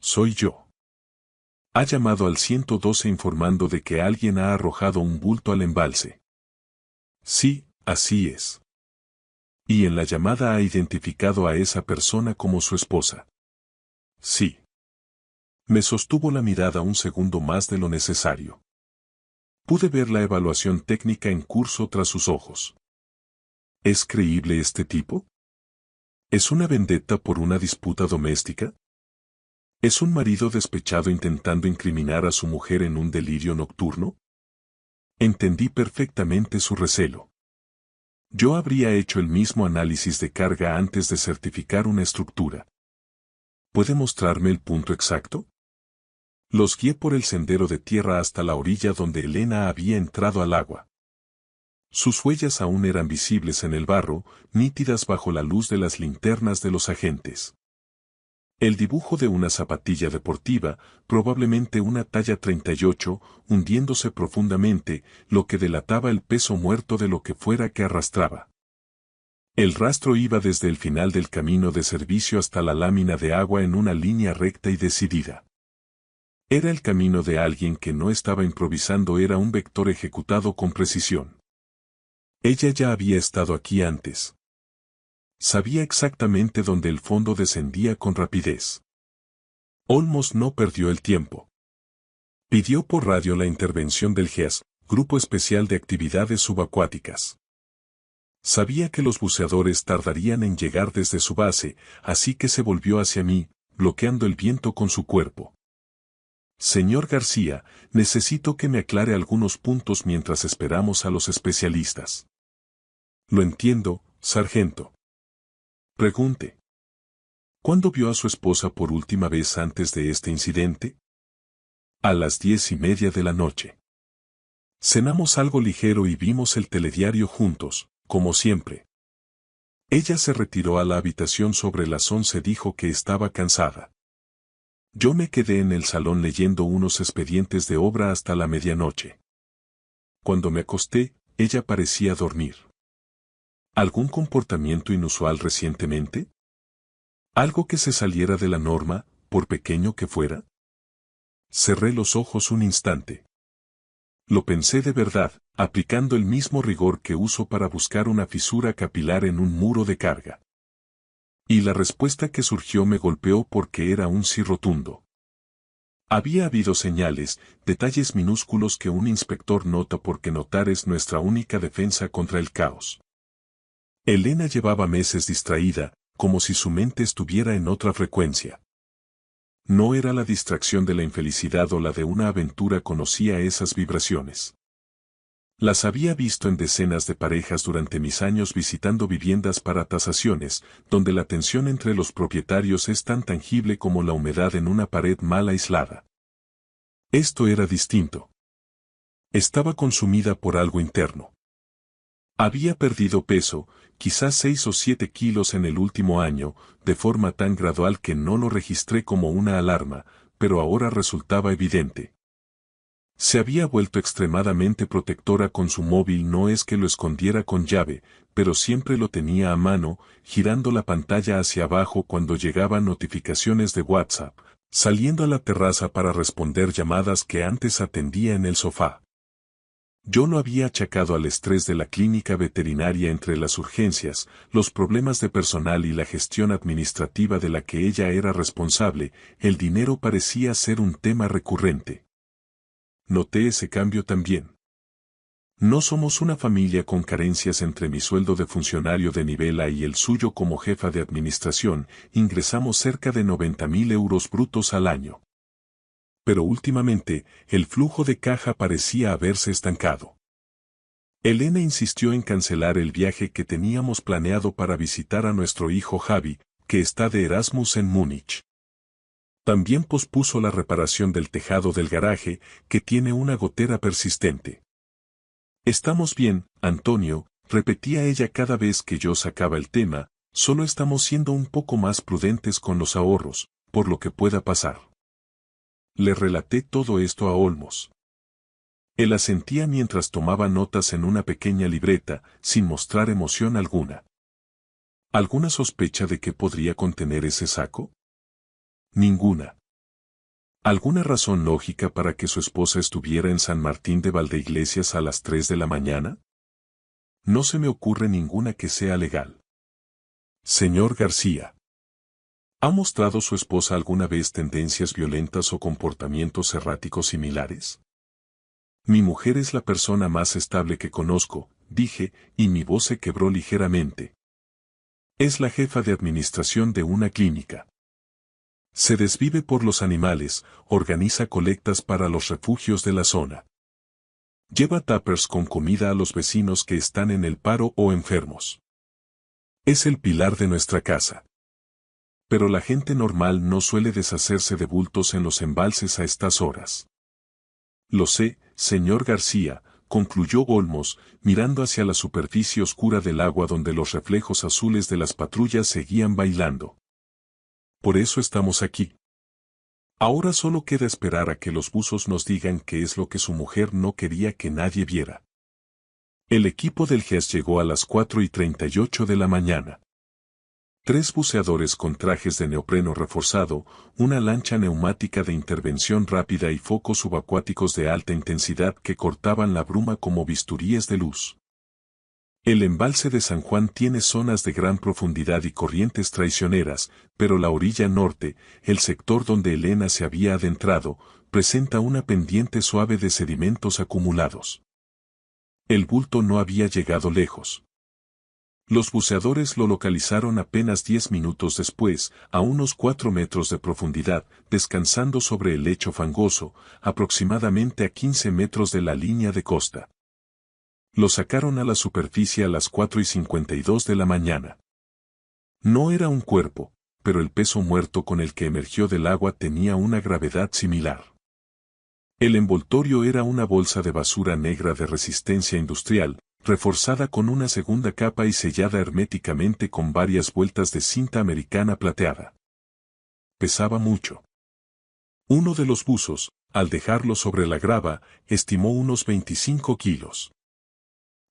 Soy yo. Ha llamado al 112 informando de que alguien ha arrojado un bulto al embalse. Sí, así es. Y en la llamada ha identificado a esa persona como su esposa. Sí. Me sostuvo la mirada un segundo más de lo necesario. Pude ver la evaluación técnica en curso tras sus ojos. ¿Es creíble este tipo? ¿Es una vendetta por una disputa doméstica? ¿Es un marido despechado intentando incriminar a su mujer en un delirio nocturno? Entendí perfectamente su recelo. Yo habría hecho el mismo análisis de carga antes de certificar una estructura. ¿Puede mostrarme el punto exacto? Los guié por el sendero de tierra hasta la orilla donde Elena había entrado al agua. Sus huellas aún eran visibles en el barro, nítidas bajo la luz de las linternas de los agentes. El dibujo de una zapatilla deportiva, probablemente una talla 38, hundiéndose profundamente, lo que delataba el peso muerto de lo que fuera que arrastraba. El rastro iba desde el final del camino de servicio hasta la lámina de agua en una línea recta y decidida. Era el camino de alguien que no estaba improvisando, era un vector ejecutado con precisión. Ella ya había estado aquí antes. Sabía exactamente dónde el fondo descendía con rapidez. Olmos no perdió el tiempo. Pidió por radio la intervención del GEAS, Grupo Especial de Actividades Subacuáticas. Sabía que los buceadores tardarían en llegar desde su base, así que se volvió hacia mí, bloqueando el viento con su cuerpo. Señor García, necesito que me aclare algunos puntos mientras esperamos a los especialistas. Lo entiendo, sargento. Pregunte. ¿Cuándo vio a su esposa por última vez antes de este incidente? A las 10:30 de la noche. Cenamos algo ligero y vimos el telediario juntos, como siempre. Ella se retiró a la habitación sobre las 11, dijo que estaba cansada. Yo me quedé en el salón leyendo unos expedientes de obra hasta la medianoche. Cuando me acosté, ella parecía dormir. ¿Algún comportamiento inusual recientemente? ¿Algo que se saliera de la norma, por pequeño que fuera? Cerré los ojos un instante. Lo pensé de verdad, aplicando el mismo rigor que uso para buscar una fisura capilar en un muro de carga. Y la respuesta que surgió me golpeó porque era un sí rotundo. Había habido señales, detalles minúsculos que un inspector nota porque notar es nuestra única defensa contra el caos. Elena llevaba meses distraída, como si su mente estuviera en otra frecuencia. No era la distracción de la infelicidad o la de una aventura, conocía esas vibraciones. Las había visto en decenas de parejas durante mis años visitando viviendas para tasaciones, donde la tensión entre los propietarios es tan tangible como la humedad en una pared mal aislada. Esto era distinto. Estaba consumida por algo interno. Había perdido peso, quizás 6 o 7 kilos en el último año, de forma tan gradual que no lo registré como una alarma, pero ahora resultaba evidente. Se había vuelto extremadamente protectora con su móvil, no es que lo escondiera con llave, pero siempre lo tenía a mano, girando la pantalla hacia abajo cuando llegaban notificaciones de WhatsApp, saliendo a la terraza para responder llamadas que antes atendía en el sofá. Yo lo había achacado al estrés de la clínica veterinaria entre las urgencias, los problemas de personal y la gestión administrativa de la que ella era responsable. El dinero parecía ser un tema recurrente. Noté ese cambio también. No somos una familia con carencias. Entre mi sueldo de funcionario de nivel A y el suyo como jefa de administración, ingresamos cerca de 90.000 euros brutos al año. Pero últimamente, el flujo de caja parecía haberse estancado. Elena insistió en cancelar el viaje que teníamos planeado para visitar a nuestro hijo Javi, que está de Erasmus en Múnich. También pospuso la reparación del tejado del garaje, que tiene una gotera persistente. Estamos bien, Antonio, repetía ella cada vez que yo sacaba el tema, solo estamos siendo un poco más prudentes con los ahorros, por lo que pueda pasar. Le relaté todo esto a Olmos. Él asentía mientras tomaba notas en una pequeña libreta, sin mostrar emoción alguna. ¿Alguna sospecha de qué podría contener ese saco? Ninguna. ¿Alguna razón lógica para que su esposa estuviera en San Martín de Valdeiglesias a las 3 de la mañana? No se me ocurre ninguna que sea legal. Señor García. ¿Ha mostrado su esposa alguna vez tendencias violentas o comportamientos erráticos similares? Mi mujer es la persona más estable que conozco, dije, y mi voz se quebró ligeramente. Es la jefa de administración de una clínica. Se desvive por los animales, organiza colectas para los refugios de la zona. Lleva tuppers con comida a los vecinos que están en el paro o enfermos. Es el pilar de nuestra casa. Pero la gente normal no suele deshacerse de bultos en los embalses a estas horas. Lo sé, señor García, concluyó Olmos, mirando hacia la superficie oscura del agua donde los reflejos azules de las patrullas seguían bailando. Por eso estamos aquí. Ahora solo queda esperar a que los buzos nos digan qué es lo que su mujer no quería que nadie viera. El equipo del GES llegó a las 4:38 de la mañana. 3 buceadores con trajes de neopreno reforzado, una lancha neumática de intervención rápida y focos subacuáticos de alta intensidad que cortaban la bruma como bisturíes de luz. El embalse de San Juan tiene zonas de gran profundidad y corrientes traicioneras, pero la orilla norte, el sector donde Elena se había adentrado, presenta una pendiente suave de sedimentos acumulados. El bulto no había llegado lejos. Los buceadores lo localizaron apenas 10 minutos después, a unos 4 metros de profundidad, descansando sobre el lecho fangoso, aproximadamente a 15 metros de la línea de costa. Lo sacaron a la superficie a las 4:52 de la mañana. No era un cuerpo, pero el peso muerto con el que emergió del agua tenía una gravedad similar. El envoltorio era una bolsa de basura negra de resistencia industrial, reforzada con una segunda capa y sellada herméticamente con varias vueltas de cinta americana plateada. Pesaba mucho. Uno de los buzos, al dejarlo sobre la grava, estimó unos 25 kilos.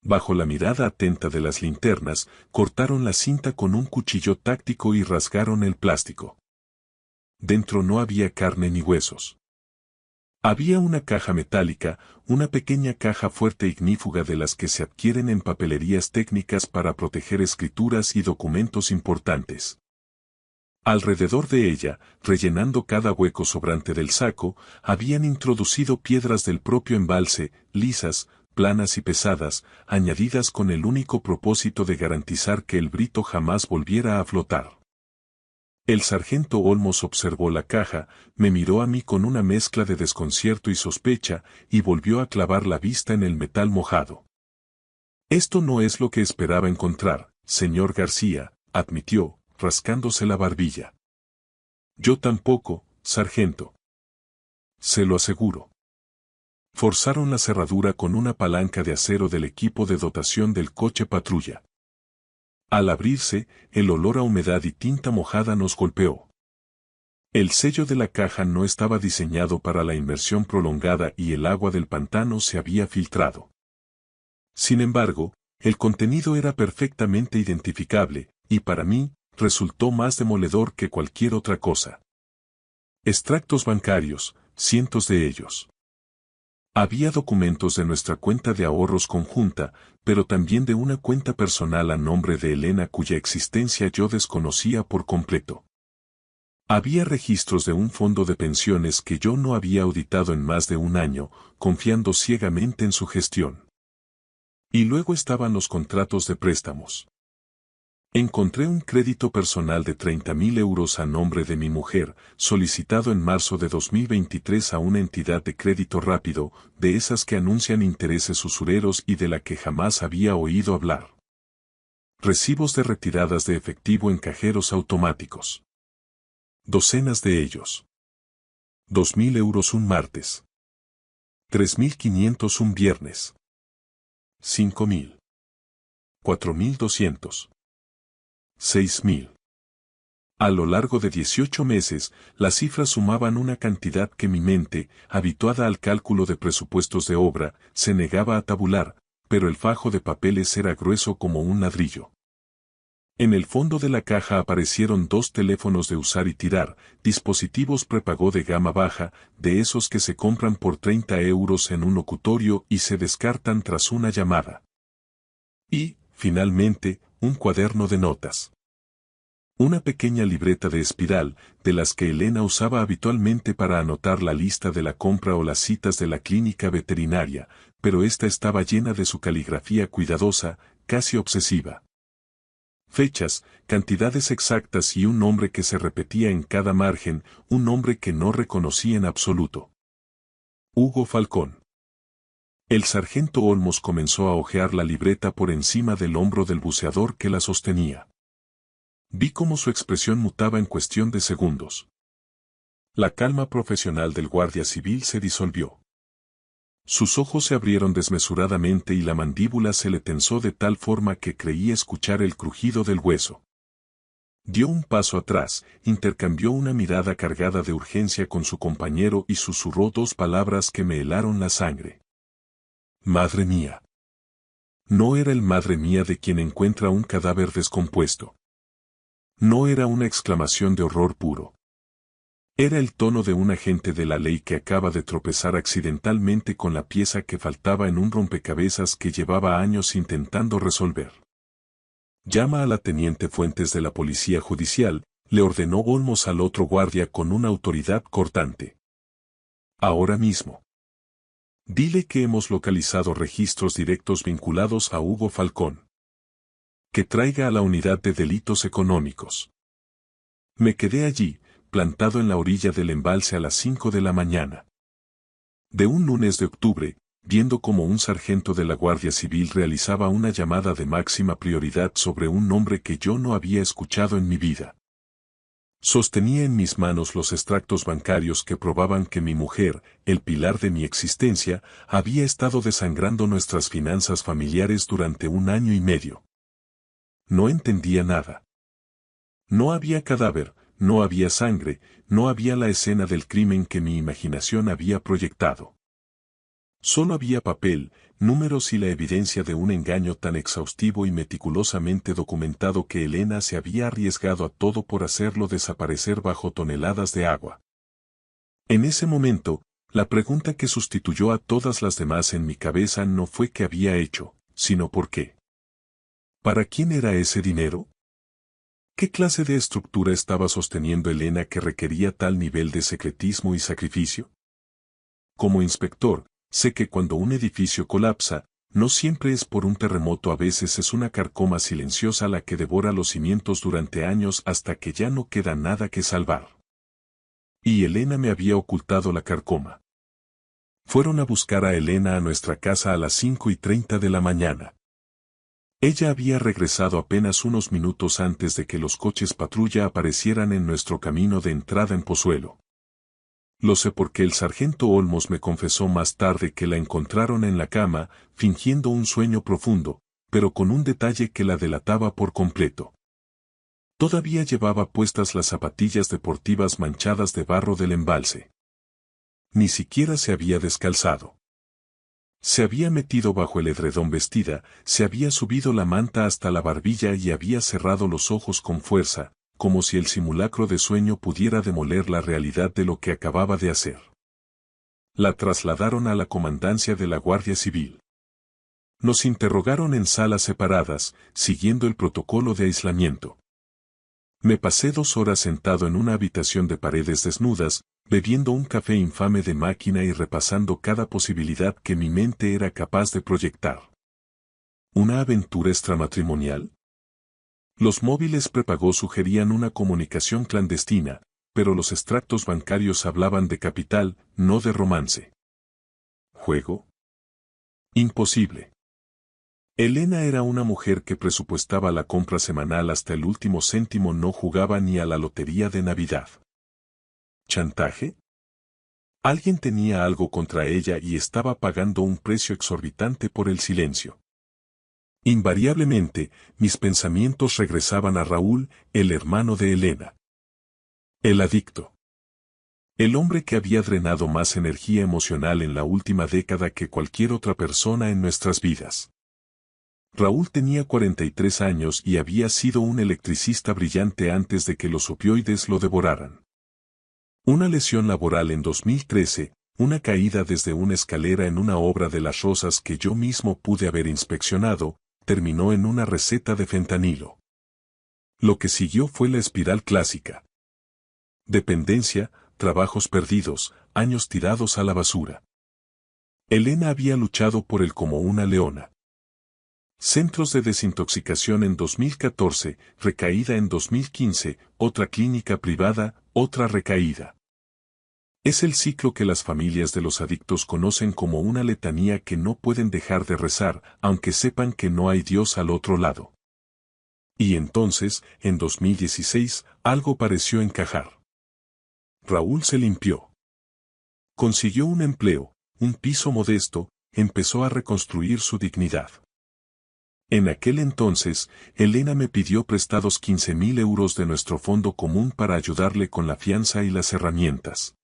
Bajo la mirada atenta de las linternas, cortaron la cinta con un cuchillo táctico y rasgaron el plástico. Dentro no había carne ni huesos. Había una caja metálica, una pequeña caja fuerte ignífuga de las que se adquieren en papelerías técnicas para proteger escrituras y documentos importantes. Alrededor de ella, rellenando cada hueco sobrante del saco, habían introducido piedras del propio embalse, lisas, planas y pesadas, añadidas con el único propósito de garantizar que el Brito jamás volviera a flotar. El sargento Olmos observó la caja, me miró a mí con una mezcla de desconcierto y sospecha, y volvió a clavar la vista en el metal mojado. Esto no es lo que esperaba encontrar, señor García, admitió, rascándose la barbilla. Yo tampoco, sargento. Se lo aseguro. Forzaron la cerradura con una palanca de acero del equipo de dotación del coche patrulla. Al abrirse, el olor a humedad y tinta mojada nos golpeó. El sello de la caja no estaba diseñado para la inmersión prolongada y el agua del pantano se había filtrado. Sin embargo, el contenido era perfectamente identificable, y para mí, resultó más demoledor que cualquier otra cosa. Extractos bancarios, cientos de ellos. Había documentos de nuestra cuenta de ahorros conjunta, pero también de una cuenta personal a nombre de Elena cuya existencia yo desconocía por completo. Había registros de un fondo de pensiones que yo no había auditado en más de un año, confiando ciegamente en su gestión. Y luego estaban los contratos de préstamos. Encontré un crédito personal de 30.000 euros a nombre de mi mujer, solicitado en marzo de 2023 a una entidad de crédito rápido, de esas que anuncian intereses usureros y de la que jamás había oído hablar. Recibos de retiradas de efectivo en cajeros automáticos. Docenas de ellos. 2.000 euros un martes. 3.500 un viernes. 5.000. 4.200. 6.000. A lo largo de 18 meses, las cifras sumaban una cantidad que mi mente, habituada al cálculo de presupuestos de obra, se negaba a tabular, pero el fajo de papeles era grueso como un ladrillo. En el fondo de la caja aparecieron 2 teléfonos de usar y tirar, dispositivos prepago de gama baja, de esos que se compran por 30 euros en un locutorio y se descartan tras una llamada. Y, finalmente, un cuaderno de notas. Una pequeña libreta de espiral, de las que Elena usaba habitualmente para anotar la lista de la compra o las citas de la clínica veterinaria, pero esta estaba llena de su caligrafía cuidadosa, casi obsesiva. Fechas, cantidades exactas y un nombre que se repetía en cada margen, un nombre que no reconocí en absoluto. Hugo Falcón. El sargento Olmos comenzó a hojear la libreta por encima del hombro del buceador que la sostenía. Vi cómo su expresión mutaba en cuestión de segundos. La calma profesional del guardia civil se disolvió. Sus ojos se abrieron desmesuradamente y la mandíbula se le tensó de tal forma que creí escuchar el crujido del hueso. Dio un paso atrás, intercambió una mirada cargada de urgencia con su compañero y susurró dos palabras que me helaron la sangre. Madre mía. No era el madre mía de quien encuentra un cadáver descompuesto. No era una exclamación de horror puro. Era el tono de un agente de la ley que acaba de tropezar accidentalmente con la pieza que faltaba en un rompecabezas que llevaba años intentando resolver. Llama a la teniente Fuentes de la Policía Judicial, le ordenó Olmos al otro guardia con una autoridad cortante. Ahora mismo. Dile que hemos localizado registros directos vinculados a Hugo Falcón. Que traiga a la unidad de delitos económicos. Me quedé allí, plantado en la orilla del embalse a las 5 de la mañana. De un lunes de octubre, viendo cómo un sargento de la Guardia Civil realizaba una llamada de máxima prioridad sobre un nombre que yo no había escuchado en mi vida. Sostenía en mis manos los extractos bancarios que probaban que mi mujer, el pilar de mi existencia, había estado desangrando nuestras finanzas familiares durante 1 año y medio. No entendía nada. No había cadáver, no había sangre, no había la escena del crimen que mi imaginación había proyectado. Solo había papel, números y la evidencia de un engaño tan exhaustivo y meticulosamente documentado que Elena se había arriesgado a todo por hacerlo desaparecer bajo toneladas de agua. En ese momento, la pregunta que sustituyó a todas las demás en mi cabeza no fue qué había hecho, sino por qué. ¿Para quién era ese dinero? ¿Qué clase de estructura estaba sosteniendo Elena que requería tal nivel de secretismo y sacrificio? Como inspector, sé que cuando un edificio colapsa, no siempre es por un terremoto, a veces es una carcoma silenciosa la que devora los cimientos durante años hasta que ya no queda nada que salvar. Y Elena me había ocultado la carcoma. Fueron a buscar a Elena a nuestra casa a las 5:30 de la mañana. Ella había regresado apenas unos minutos antes de que los coches patrulla aparecieran en nuestro camino de entrada en Pozuelo. Lo sé porque el sargento Olmos me confesó más tarde que la encontraron en la cama, fingiendo un sueño profundo, pero con un detalle que la delataba por completo. Todavía llevaba puestas las zapatillas deportivas manchadas de barro del embalse. Ni siquiera se había descalzado. Se había metido bajo el edredón vestida, se había subido la manta hasta la barbilla y había cerrado los ojos con fuerza, como si el simulacro de sueño pudiera demoler la realidad de lo que acababa de hacer. La trasladaron a la comandancia de la Guardia Civil. Nos interrogaron en salas separadas, siguiendo el protocolo de aislamiento. Me pasé 2 horas sentado en una habitación de paredes desnudas, bebiendo un café infame de máquina y repasando cada posibilidad que mi mente era capaz de proyectar. ¿Una aventura extramatrimonial? Los móviles prepago sugerían una comunicación clandestina, pero los extractos bancarios hablaban de capital, no de romance. ¿Juego? Imposible. Elena era una mujer que presupuestaba la compra semanal hasta el último céntimo, no jugaba ni a la lotería de Navidad. ¿Chantaje? Alguien tenía algo contra ella y estaba pagando un precio exorbitante por el silencio. Invariablemente, mis pensamientos regresaban a Raúl, el hermano de Elena. El adicto. El hombre que había drenado más energía emocional en la última década que cualquier otra persona en nuestras vidas. Raúl tenía 43 años y había sido un electricista brillante antes de que los opioides lo devoraran. Una lesión laboral en 2013, una caída desde una escalera en una obra de Las Rosas que yo mismo pude haber inspeccionado, terminó en una receta de fentanilo. Lo que siguió fue la espiral clásica. Dependencia, trabajos perdidos, años tirados a la basura. Elena había luchado por él como una leona. Centros de desintoxicación en 2014, recaída en 2015, otra clínica privada, otra recaída. Es el ciclo que las familias de los adictos conocen como una letanía que no pueden dejar de rezar, aunque sepan que no hay Dios al otro lado. Y entonces, en 2016, algo pareció encajar. Raúl se limpió. Consiguió un empleo, un piso modesto, empezó a reconstruir su dignidad. En aquel entonces, Elena me pidió prestados 15.000 euros de nuestro fondo común para ayudarle con la fianza y las herramientas.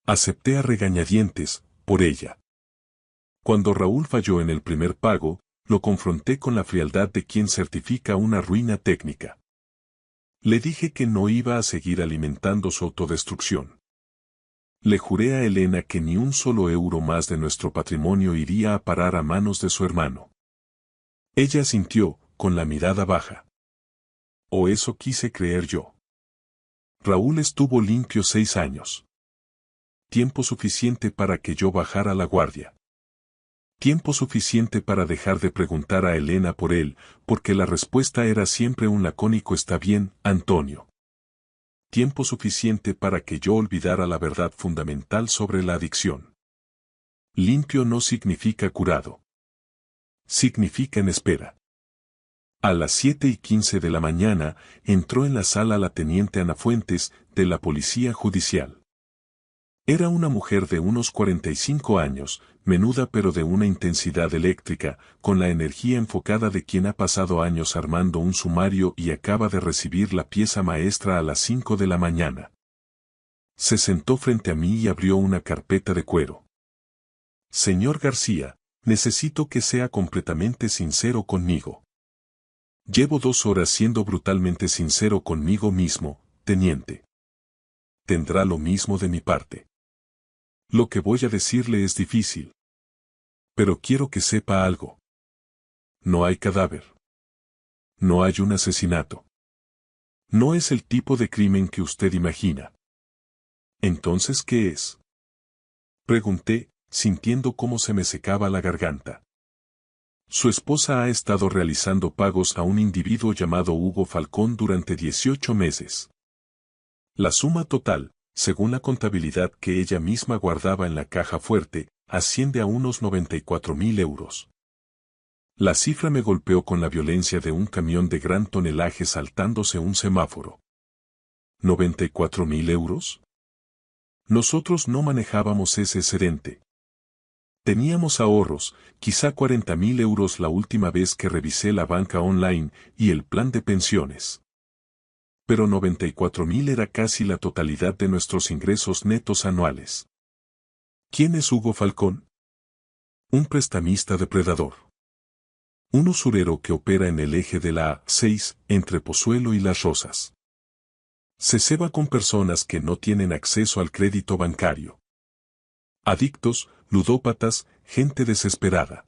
Acepté a regañadientes, por ella. Cuando Raúl falló en el primer pago, lo confronté con la frialdad de quien certifica una ruina técnica. Le dije que no iba a seguir alimentando su autodestrucción. Le juré a Elena que ni un solo euro más de nuestro patrimonio iría a parar a manos de su hermano. Ella asintió, con la mirada baja. O eso quise creer yo. Raúl estuvo limpio 6 años. Tiempo suficiente para que yo bajara la guardia. Tiempo suficiente para dejar de preguntar a Elena por él, porque la respuesta era siempre un lacónico «está bien, Antonio». Tiempo suficiente para que yo olvidara la verdad fundamental sobre la adicción. Limpio no significa curado. Significa en espera. A las 7:15 de la mañana, entró en la sala la teniente Ana Fuentes, de la Policía Judicial. Era una mujer de unos 45 años, menuda pero de una intensidad eléctrica, con la energía enfocada de quien ha pasado años armando un sumario y acaba de recibir la pieza maestra a las 5 de la mañana. Se sentó frente a mí y abrió una carpeta de cuero. Señor García, necesito que sea completamente sincero conmigo. Llevo 2 horas siendo brutalmente sincero conmigo mismo, teniente. Tendrá lo mismo de mi parte. Lo que voy a decirle es difícil. Pero quiero que sepa algo. No hay cadáver. No hay un asesinato. No es el tipo de crimen que usted imagina. ¿Entonces qué es? Pregunté, sintiendo cómo se me secaba la garganta. Su esposa ha estado realizando pagos a un individuo llamado Hugo Falcón durante 18 meses. La suma total, según la contabilidad que ella misma guardaba en la caja fuerte, asciende a unos 94.000 euros. La cifra me golpeó con la violencia de un camión de gran tonelaje saltándose un semáforo. ¿94.000 euros? Nosotros no manejábamos ese excedente. Teníamos ahorros, quizá 40.000 euros la última vez que revisé la banca online y el plan de pensiones. Pero 94.000 era casi la totalidad de nuestros ingresos netos anuales. ¿Quién es Hugo Falcón? Un prestamista depredador. Un usurero que opera en el eje de la A6, entre Pozuelo y Las Rosas. Se ceba con personas que no tienen acceso al crédito bancario. Adictos, ludópatas, gente desesperada.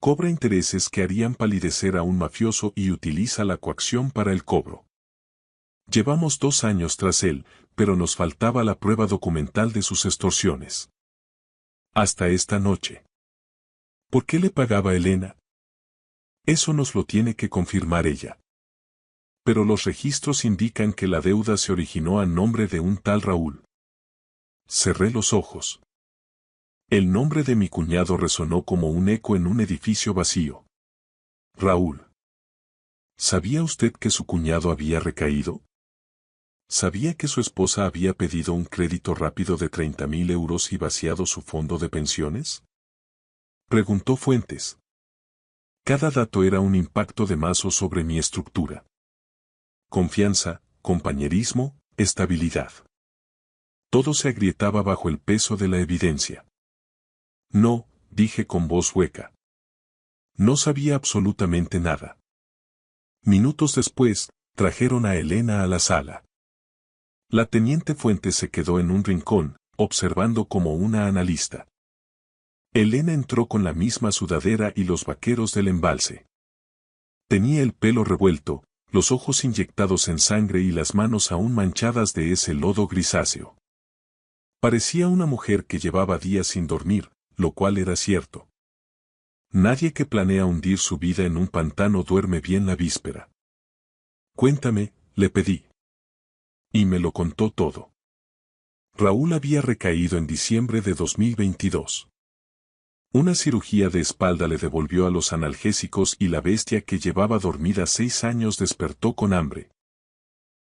Cobra intereses que harían palidecer a un mafioso y utiliza la coacción para el cobro. Llevamos 2 años tras él, pero nos faltaba la prueba documental de sus extorsiones. Hasta esta noche. ¿Por qué le pagaba Elena? Eso nos lo tiene que confirmar ella. Pero los registros indican que la deuda se originó a nombre de un tal Raúl. Cerré los ojos. El nombre de mi cuñado resonó como un eco en un edificio vacío. Raúl. ¿Sabía usted que su cuñado había recaído? ¿Sabía que su esposa había pedido un crédito rápido de 30.000 euros y vaciado su fondo de pensiones? Preguntó Fuentes. Cada dato era un impacto de mazo sobre mi estructura. Confianza, compañerismo, estabilidad. Todo se agrietaba bajo el peso de la evidencia. No, dije con voz hueca. No sabía absolutamente nada. Minutos después, trajeron a Elena a la sala. La teniente Fuentes se quedó en un rincón, observando como una analista. Elena entró con la misma sudadera y los vaqueros del embalse. Tenía el pelo revuelto, los ojos inyectados en sangre y las manos aún manchadas de ese lodo grisáceo. Parecía una mujer que llevaba días sin dormir, lo cual era cierto. Nadie que planea hundir su vida en un pantano duerme bien la víspera. Cuéntame, le pedí. Y me lo contó todo. Raúl había recaído en diciembre de 2022. Una cirugía de espalda le devolvió a los analgésicos y la bestia que llevaba dormida 6 años despertó con hambre.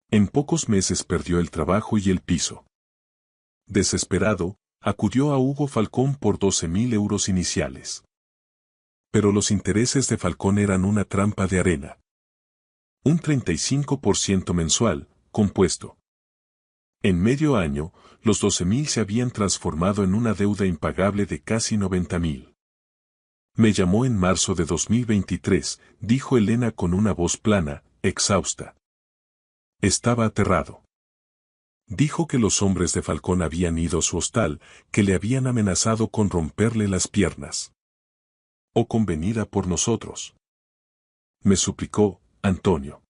En pocos meses perdió el trabajo y el piso. Desesperado, acudió a Hugo Falcón por 12.000 euros iniciales. Pero los intereses de Falcón eran una trampa de arena. Un 35% mensual, compuesto. En medio año, los 12.000 se habían transformado en una deuda impagable de casi 90.000. Me llamó en marzo de 2023, dijo Elena con una voz plana, exhausta. Estaba aterrado. Dijo que los hombres de Falcón habían ido a su hostal, que le habían amenazado con romperle las piernas. O con venida por nosotros. Me suplicó, Antonio.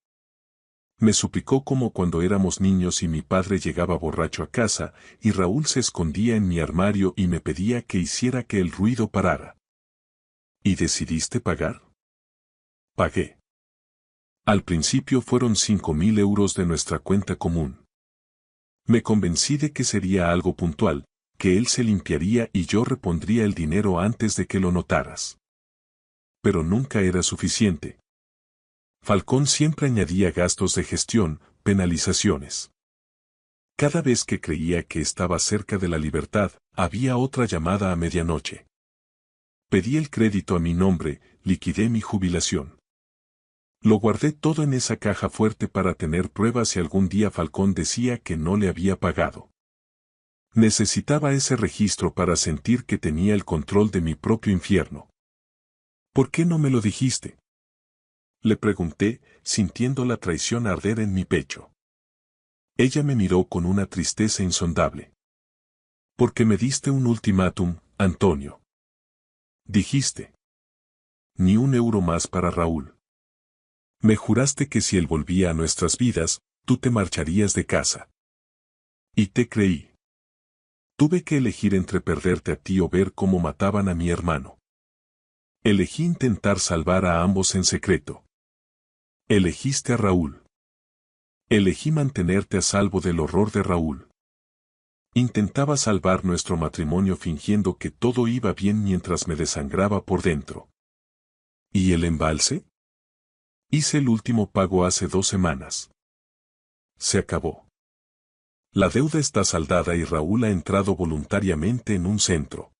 Me suplicó como cuando éramos niños y mi padre llegaba borracho a casa, y Raúl se escondía en mi armario y me pedía que hiciera que el ruido parara. ¿Y decidiste pagar? Pagué. Al principio fueron 5.000 euros de nuestra cuenta común. Me convencí de que sería algo puntual, que él se limpiaría y yo repondría el dinero antes de que lo notaras. Pero nunca era suficiente. Falcón siempre añadía gastos de gestión, penalizaciones. Cada vez que creía que estaba cerca de la libertad, había otra llamada a medianoche. Pedí el crédito a mi nombre, liquidé mi jubilación. Lo guardé todo en esa caja fuerte para tener pruebas si algún día Falcón decía que no le había pagado. Necesitaba ese registro para sentir que tenía el control de mi propio infierno. ¿Por qué no me lo dijiste? Le pregunté, sintiendo la traición arder en mi pecho. Ella me miró con una tristeza insondable. Porque me diste un ultimátum, Antonio. Dijiste. Ni un euro más para Raúl. Me juraste que si él volvía a nuestras vidas, tú te marcharías de casa. Y te creí. Tuve que elegir entre perderte a ti o ver cómo mataban a mi hermano. Elegí intentar salvar a ambos en secreto. Elegiste a Raúl. Elegí mantenerte a salvo del horror de Raúl. Intentaba salvar nuestro matrimonio fingiendo que todo iba bien mientras me desangraba por dentro. ¿Y el embalse? Hice el último pago hace 2 semanas. Se acabó. La deuda está saldada y Raúl ha entrado voluntariamente en un centro.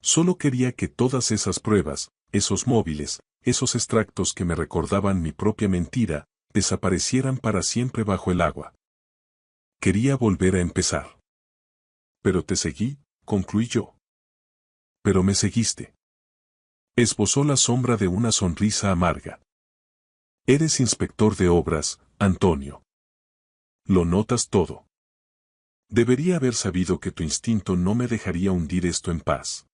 Solo quería que todas esas pruebas, esos móviles, esos extractos que me recordaban mi propia mentira, desaparecieran para siempre bajo el agua. Quería volver a empezar. Pero te seguí, concluí yo. Pero me seguiste. Esbozó la sombra de una sonrisa amarga. Eres inspector de obras, Antonio. Lo notas todo. Debería haber sabido que tu instinto no me dejaría hundir esto en paz.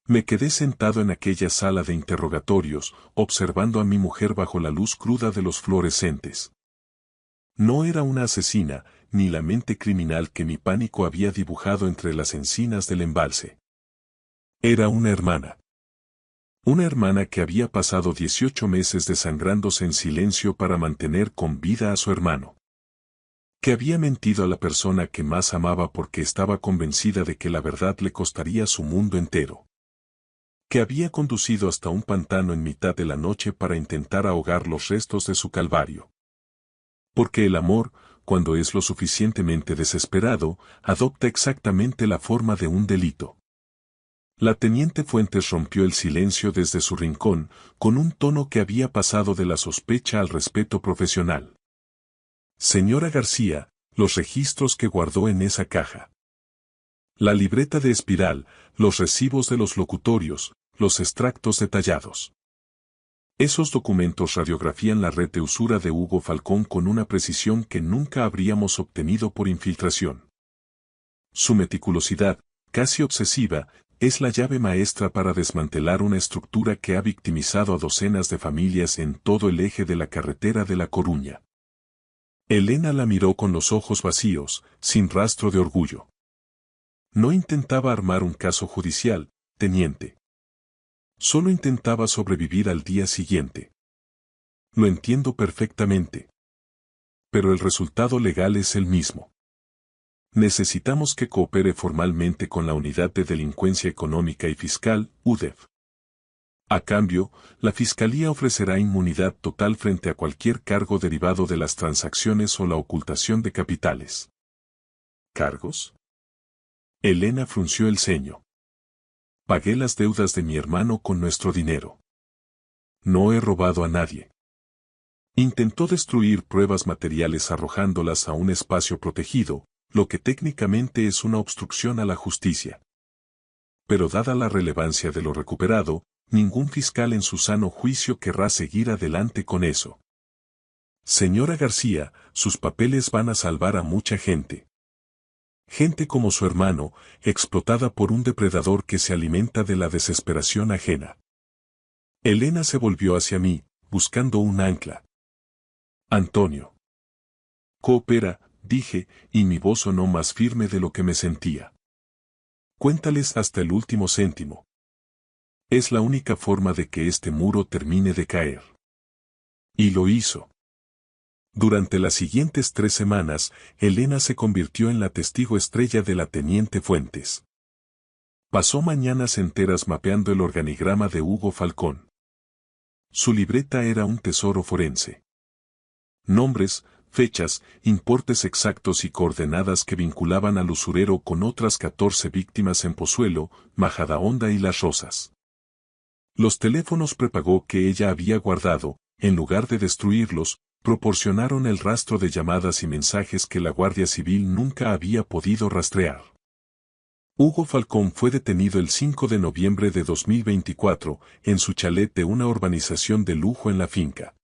Me quedé sentado en aquella sala de interrogatorios, observando a mi mujer bajo la luz cruda de los fluorescentes. No era una asesina, ni la mente criminal que mi pánico había dibujado entre las encinas del embalse. Era una hermana. Una hermana que había pasado 18 meses desangrándose en silencio para mantener con vida a su hermano. Que había mentido a la persona que más amaba porque estaba convencida de que la verdad le costaría su mundo entero. Que había conducido hasta un pantano en mitad de la noche para intentar ahogar los restos de su calvario. Porque el amor, cuando es lo suficientemente desesperado, adopta exactamente la forma de un delito. La teniente Fuentes rompió el silencio desde su rincón, con un tono que había pasado de la sospecha al respeto profesional. Señora García, los registros que guardó en esa caja. La libreta de espiral, los recibos de los locutorios, los extractos detallados. Esos documentos radiografían la red de usura de Hugo Falcón con una precisión que nunca habríamos obtenido por infiltración. Su meticulosidad, casi obsesiva, es la llave maestra para desmantelar una estructura que ha victimizado a docenas de familias en todo el eje de la carretera de La Coruña. Elena la miró con los ojos vacíos, sin rastro de orgullo. No intentaba armar un caso judicial, teniente. Solo intentaba sobrevivir al día siguiente. Lo entiendo perfectamente. Pero el resultado legal es el mismo. Necesitamos que coopere formalmente con la Unidad de Delincuencia Económica y Fiscal, UDEF. A cambio, la Fiscalía ofrecerá inmunidad total frente a cualquier cargo derivado de las transacciones o la ocultación de capitales. ¿Cargos? Elena frunció el ceño. Pagué las deudas de mi hermano con nuestro dinero. No he robado a nadie. Intentó destruir pruebas materiales arrojándolas a un espacio protegido, lo que técnicamente es una obstrucción a la justicia. Pero dada la relevancia de lo recuperado, ningún fiscal en su sano juicio querrá seguir adelante con eso. Señora García, sus papeles van a salvar a mucha gente. Gente como su hermano, explotada por un depredador que se alimenta de la desesperación ajena. Elena se volvió hacia mí, buscando un ancla. Antonio. Coopera, dije, y mi voz sonó más firme de lo que me sentía. Cuéntales hasta el último céntimo. Es la única forma de que este muro termine de caer. Y lo hizo. Durante las siguientes 3 semanas, Elena se convirtió en la testigo estrella de la teniente Fuentes. Pasó mañanas enteras mapeando el organigrama de Hugo Falcón. Su libreta era un tesoro forense. Nombres, fechas, importes exactos y coordenadas que vinculaban al usurero con otras 14 víctimas en Pozuelo, Majadahonda y Las Rosas. Los teléfonos prepago que ella había guardado, en lugar de destruirlos, proporcionaron el rastro de llamadas y mensajes que la Guardia Civil nunca había podido rastrear. Hugo Falcón fue detenido el 5 de noviembre de 2024 en su chalet de una urbanización de lujo en la finca.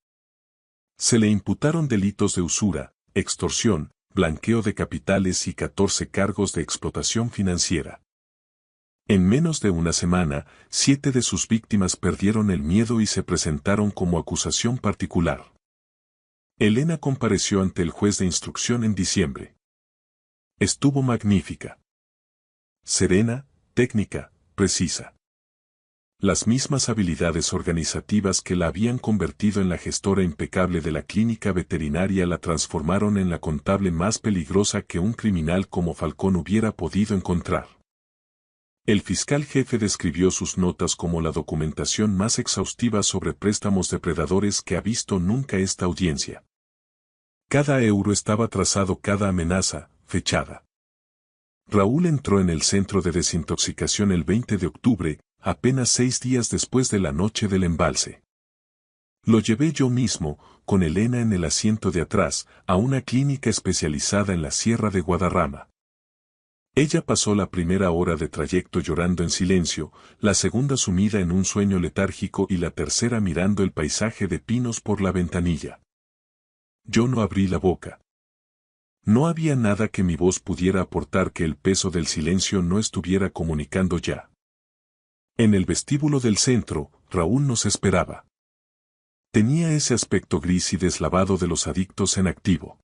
Se le imputaron delitos de usura, extorsión, blanqueo de capitales y 14 cargos de explotación financiera. En menos de una semana, 7 de sus víctimas perdieron el miedo y se presentaron como acusación particular. Elena compareció ante el juez de instrucción en diciembre. Estuvo magnífica. Serena, técnica, precisa. Las mismas habilidades organizativas que la habían convertido en la gestora impecable de la clínica veterinaria la transformaron en la contable más peligrosa que un criminal como Falcón hubiera podido encontrar. El fiscal jefe describió sus notas como la documentación más exhaustiva sobre préstamos depredadores que ha visto nunca esta audiencia. Cada euro estaba trazado, cada amenaza, fechada. Raúl entró en el centro de desintoxicación el 20 de octubre, apenas 6 días después de la noche del embalse. Lo llevé yo mismo, con Elena en el asiento de atrás, a una clínica especializada en la Sierra de Guadarrama. Ella pasó la primera hora de trayecto llorando en silencio, la segunda sumida en un sueño letárgico y la tercera mirando el paisaje de pinos por la ventanilla. Yo no abrí la boca. No había nada que mi voz pudiera aportar que el peso del silencio no estuviera comunicando ya. En el vestíbulo del centro, Raúl nos esperaba. Tenía ese aspecto gris y deslavado de los adictos en activo.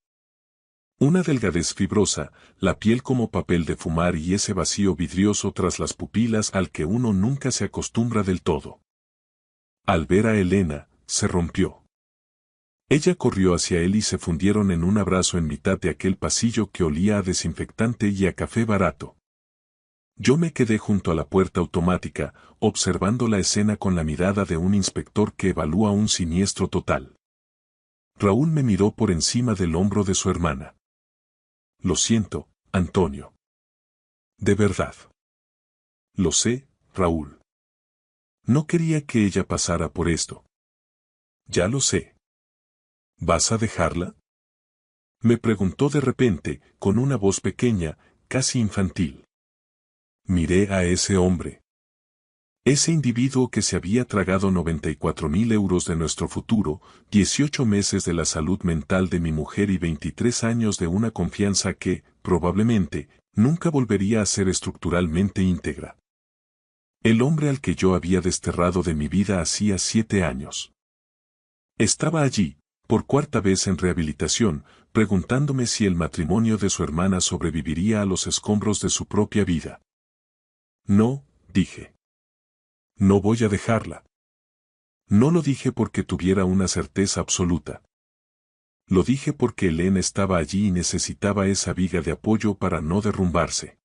Una delgadez fibrosa, la piel como papel de fumar y ese vacío vidrioso tras las pupilas al que uno nunca se acostumbra del todo. Al ver a Elena, se rompió. Ella corrió hacia él y se fundieron en un abrazo en mitad de aquel pasillo que olía a desinfectante y a café barato. Yo me quedé junto a la puerta automática, observando la escena con la mirada de un inspector que evalúa un siniestro total. Raúl me miró por encima del hombro de su hermana. Lo siento, Antonio. De verdad. Lo sé, Raúl. No quería que ella pasara por esto. Ya lo sé. ¿Vas a dejarla? Me preguntó de repente, con una voz pequeña, casi infantil. Miré a ese hombre. Ese individuo que se había tragado 94.000 euros de nuestro futuro, 18 meses de la salud mental de mi mujer y 23 años de una confianza que, probablemente, nunca volvería a ser estructuralmente íntegra. El hombre al que yo había desterrado de mi vida hacía 7 años. Estaba allí, por cuarta vez en rehabilitación, preguntándome si el matrimonio de su hermana sobreviviría a los escombros de su propia vida. No, dije. No voy a dejarla. No lo dije porque tuviera una certeza absoluta. Lo dije porque Elena estaba allí y necesitaba esa viga de apoyo para no derrumbarse.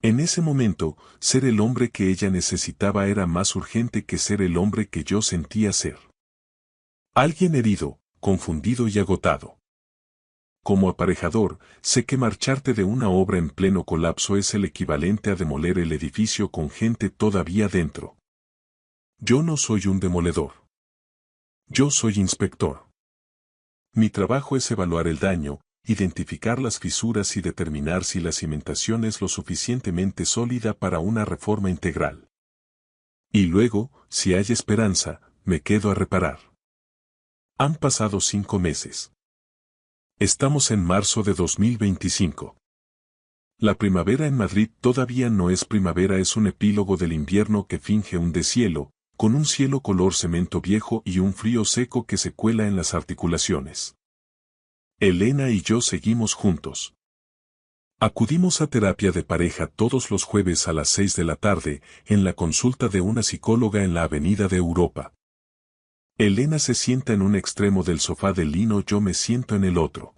En ese momento, ser el hombre que ella necesitaba era más urgente que ser el hombre que yo sentía ser. Alguien herido, confundido y agotado. Como aparejador, sé que marcharte de una obra en pleno colapso es el equivalente a demoler el edificio con gente todavía dentro. Yo no soy un demoledor. Yo soy inspector. Mi trabajo es evaluar el daño, identificar las fisuras y determinar si la cimentación es lo suficientemente sólida para una reforma integral. Y luego, si hay esperanza, me quedo a reparar. Han pasado 5 meses. Estamos en marzo de 2025. La primavera en Madrid todavía no es primavera, es un epílogo del invierno que finge un deshielo, con un cielo color cemento viejo y un frío seco que se cuela en las articulaciones. Elena y yo seguimos juntos. Acudimos a terapia de pareja todos los jueves a las 6 de la tarde, en la consulta de una psicóloga en la Avenida de Europa. Elena se sienta en un extremo del sofá de lino, yo me siento en el otro.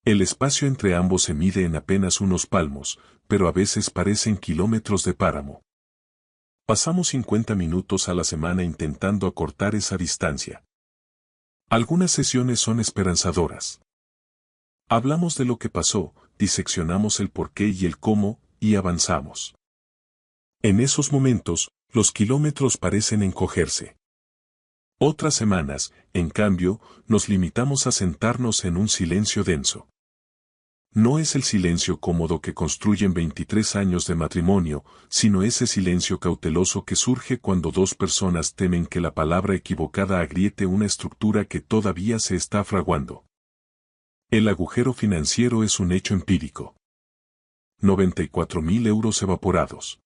El espacio entre ambos se mide en apenas unos palmos, pero a veces parecen kilómetros de páramo. Pasamos 50 minutos a la semana intentando acortar esa distancia. Algunas sesiones son esperanzadoras. Hablamos de lo que pasó, diseccionamos el porqué y el cómo, y avanzamos. En esos momentos, los kilómetros parecen encogerse. Otras semanas, en cambio, nos limitamos a sentarnos en un silencio denso. No es el silencio cómodo que construyen 23 años de matrimonio, sino ese silencio cauteloso que surge cuando dos personas temen que la palabra equivocada agriete una estructura que todavía se está fraguando. El agujero financiero es un hecho empírico. 94.000 euros evaporados.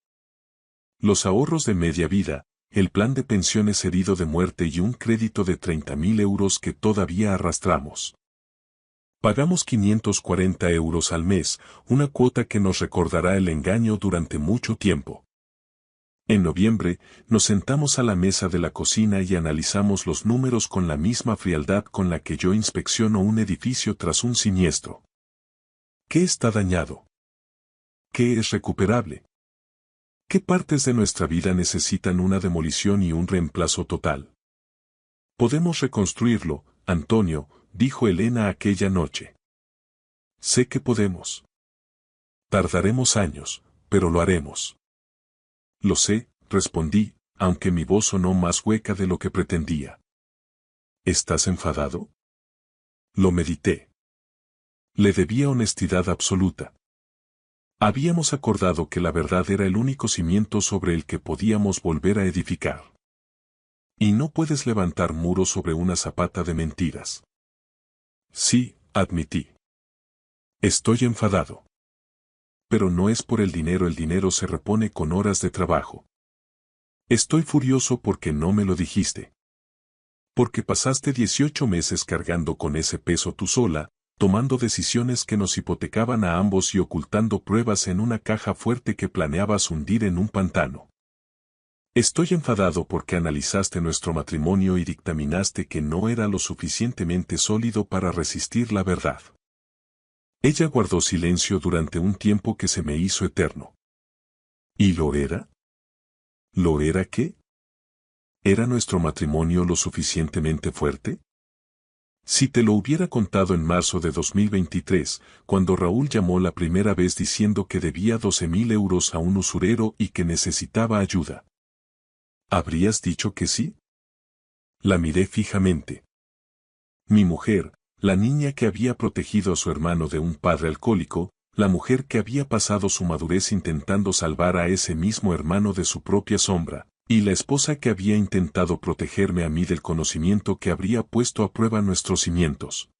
Los ahorros de media vida, el plan de pensiones herido de muerte y un crédito de 30.000 euros que todavía arrastramos. Pagamos 540 euros al mes, una cuota que nos recordará el engaño durante mucho tiempo. En noviembre, nos sentamos a la mesa de la cocina y analizamos los números con la misma frialdad con la que yo inspecciono un edificio tras un siniestro. ¿Qué está dañado? ¿Qué es recuperable? ¿Qué partes de nuestra vida necesitan una demolición y un reemplazo total? Podemos reconstruirlo, Antonio, dijo Elena aquella noche. Sé que podemos. Tardaremos años, pero lo haremos. Lo sé, respondí, aunque mi voz sonó más hueca de lo que pretendía. ¿Estás enfadado? Lo medité. Le debía honestidad absoluta. Habíamos acordado que la verdad era el único cimiento sobre el que podíamos volver a edificar. Y no puedes levantar muros sobre una zapata de mentiras. Sí, admití. Estoy enfadado. Pero no es por el dinero se repone con horas de trabajo. Estoy furioso porque no me lo dijiste. Porque pasaste 18 meses cargando con ese peso tú sola, tomando decisiones que nos hipotecaban a ambos y ocultando pruebas en una caja fuerte que planeabas hundir en un pantano. Estoy enfadado porque analizaste nuestro matrimonio y dictaminaste que no era lo suficientemente sólido para resistir la verdad. Ella guardó silencio durante un tiempo que se me hizo eterno. ¿Y lo era? ¿Lo era qué? ¿Era nuestro matrimonio lo suficientemente fuerte? Si te lo hubiera contado en marzo de 2023, cuando Raúl llamó la primera vez diciendo que debía 12.000 euros a un usurero y que necesitaba ayuda, ¿habrías dicho que sí? La miré fijamente. Mi mujer, la niña que había protegido a su hermano de un padre alcohólico, la mujer que había pasado su madurez intentando salvar a ese mismo hermano de su propia sombra, y la esposa que había intentado protegerme a mí del conocimiento que habría puesto a prueba nuestros cimientos.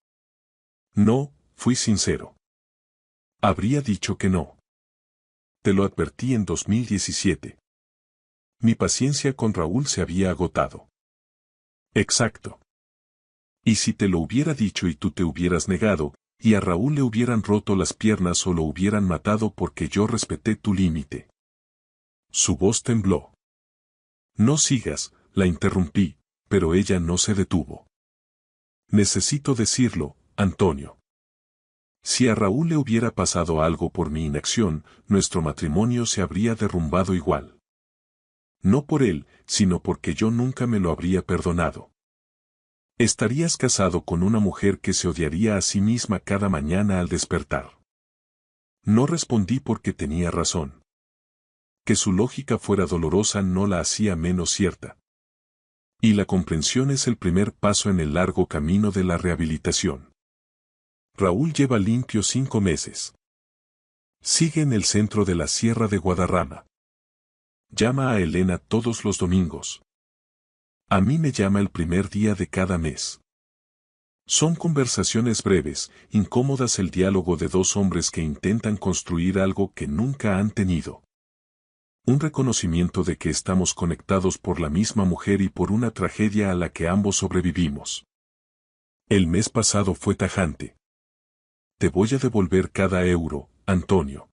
No, fui sincero. Habría dicho que no. Te lo advertí en 2017. Mi paciencia con Raúl se había agotado. Exacto. Y si te lo hubiera dicho y tú te hubieras negado, y a Raúl le hubieran roto las piernas o lo hubieran matado porque yo respeté tu límite. Su voz tembló. No sigas, la interrumpí, pero ella no se detuvo. Necesito decirlo, Antonio. Si a Raúl le hubiera pasado algo por mi inacción, nuestro matrimonio se habría derrumbado igual. No por él, sino porque yo nunca me lo habría perdonado. Estarías casado con una mujer que se odiaría a sí misma cada mañana al despertar. No respondí porque tenía razón. Que su lógica fuera dolorosa no la hacía menos cierta. Y la comprensión es el primer paso en el largo camino de la rehabilitación. Raúl lleva limpio 5 meses. Sigue en el centro de la Sierra de Guadarrama. Llama a Elena todos los domingos. A mí me llama el primer día de cada mes. Son conversaciones breves, incómodas, el diálogo de dos hombres que intentan construir algo que nunca han tenido. Un reconocimiento de que estamos conectados por la misma mujer y por una tragedia a la que ambos sobrevivimos. El mes pasado fue tajante. Te voy a devolver cada euro, Antonio.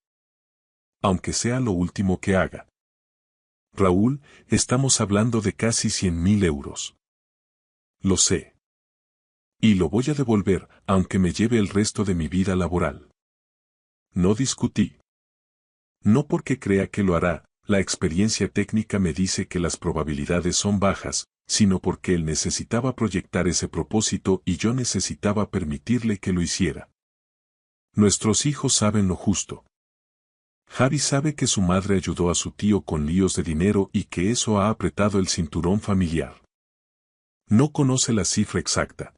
Aunque sea lo último que haga. Raúl, estamos hablando de casi 100.000 euros. Lo sé. Y lo voy a devolver, aunque me lleve el resto de mi vida laboral. No discutí. No porque crea que lo hará, la experiencia técnica me dice que las probabilidades son bajas, sino porque él necesitaba proyectar ese propósito y yo necesitaba permitirle que lo hiciera. Nuestros hijos saben lo justo. Javi sabe que su madre ayudó a su tío con líos de dinero y que eso ha apretado el cinturón familiar. No conoce la cifra exacta.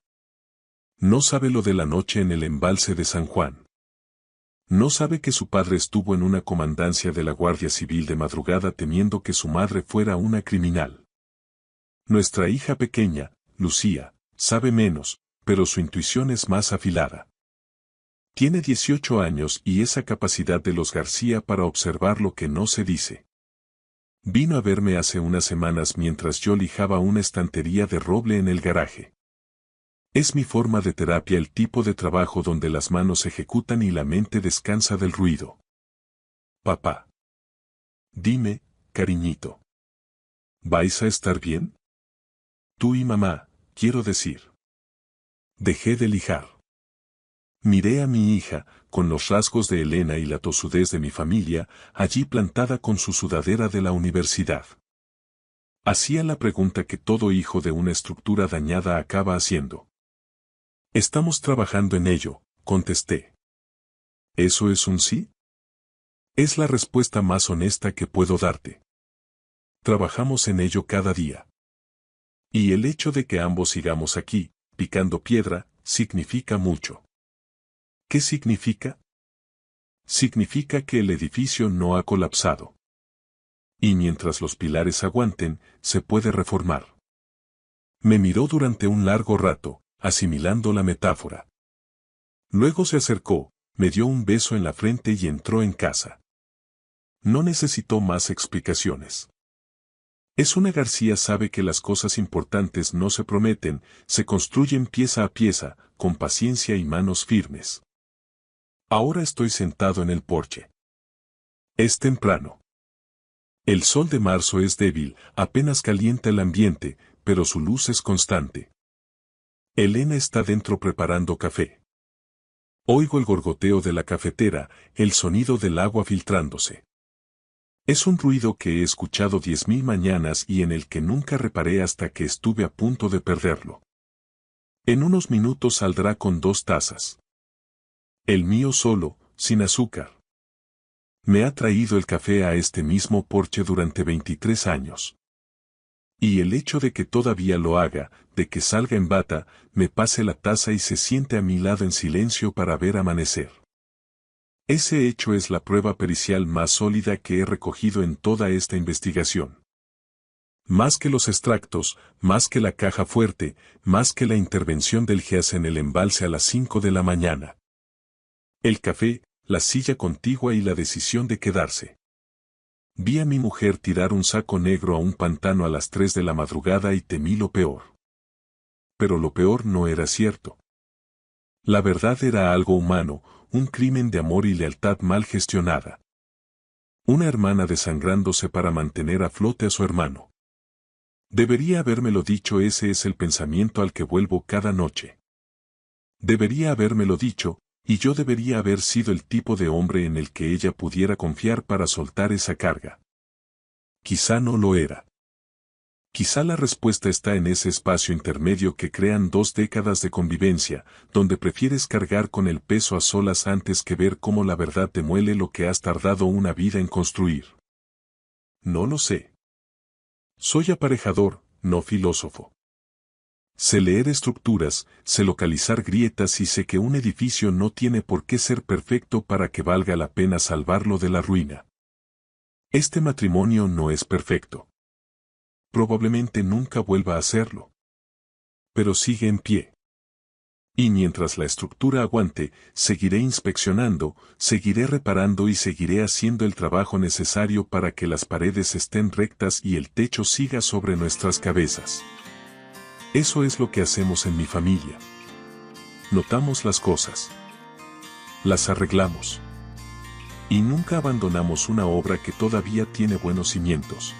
No sabe lo de la noche en el embalse de San Juan. No sabe que su padre estuvo en una comandancia de la Guardia Civil de madrugada temiendo que su madre fuera una criminal. Nuestra hija pequeña, Lucía, sabe menos, pero su intuición es más afilada. Tiene 18 años y esa capacidad de los García para observar lo que no se dice. Vino a verme hace unas semanas mientras yo lijaba una estantería de roble en el garaje. Es mi forma de terapia, el tipo de trabajo donde las manos ejecutan y la mente descansa del ruido. Papá. Dime, cariñito. ¿Vais a estar bien? Tú y mamá, quiero decir. Dejé de lijar. Miré a mi hija, con los rasgos de Elena y la tosudez de mi familia, allí plantada con su sudadera de la universidad. Hacía la pregunta que todo hijo de una estructura dañada acaba haciendo. Estamos trabajando en ello, contesté. ¿Eso es un sí? Es la respuesta más honesta que puedo darte. Trabajamos en ello cada día. Y el hecho de que ambos sigamos aquí, picando piedra, significa mucho. ¿Qué significa? Significa que el edificio no ha colapsado. Y mientras los pilares aguanten, se puede reformar. Me miró durante un largo rato, asimilando la metáfora. Luego se acercó, me dio un beso en la frente y entró en casa. No necesitó más explicaciones. Es una García, sabe que las cosas importantes no se prometen, se construyen pieza a pieza, con paciencia y manos firmes. Ahora estoy sentado en el porche. Es temprano. El sol de marzo es débil, apenas calienta el ambiente, pero su luz es constante. Elena está dentro preparando café. Oigo el gorgoteo de la cafetera, el sonido del agua filtrándose. Es un ruido que he escuchado 10.000 mañanas y en el que nunca reparé hasta que estuve a punto de perderlo. En unos minutos saldrá con 2 tazas. El mío solo, sin azúcar. Me ha traído el café a este mismo porche durante 23 años. Y el hecho de que todavía lo haga, de que salga en bata, me pase la taza y se siente a mi lado en silencio para ver amanecer. Ese hecho es la prueba pericial más sólida que he recogido en toda esta investigación. Más que los extractos, más que la caja fuerte, más que la intervención del GEAS en el embalse a las 5 de la mañana. El café, la silla contigua y la decisión de quedarse. Vi a mi mujer tirar un saco negro a un pantano a las 3 de la madrugada y temí lo peor. Pero lo peor no era cierto. La verdad era algo humano, un crimen de amor y lealtad mal gestionada. Una hermana desangrándose para mantener a flote a su hermano. Debería habérmelo dicho, ese es el pensamiento al que vuelvo cada noche. Debería habérmelo dicho, y yo debería haber sido el tipo de hombre en el que ella pudiera confiar para soltar esa carga. Quizá no lo era. Quizá la respuesta está en ese espacio intermedio que crean 2 décadas de convivencia, donde prefieres cargar con el peso a solas antes que ver cómo la verdad te muele lo que has tardado una vida en construir. No lo sé. Soy aparejador, no filósofo. Sé leer estructuras, sé localizar grietas y sé que un edificio no tiene por qué ser perfecto para que valga la pena salvarlo de la ruina. Este matrimonio no es perfecto. Probablemente nunca vuelva a serlo. Pero sigue en pie. Y mientras la estructura aguante, seguiré inspeccionando, seguiré reparando y seguiré haciendo el trabajo necesario para que las paredes estén rectas y el techo siga sobre nuestras cabezas. Eso es lo que hacemos en mi familia. Notamos las cosas. Las arreglamos. Y nunca abandonamos una obra que todavía tiene buenos cimientos.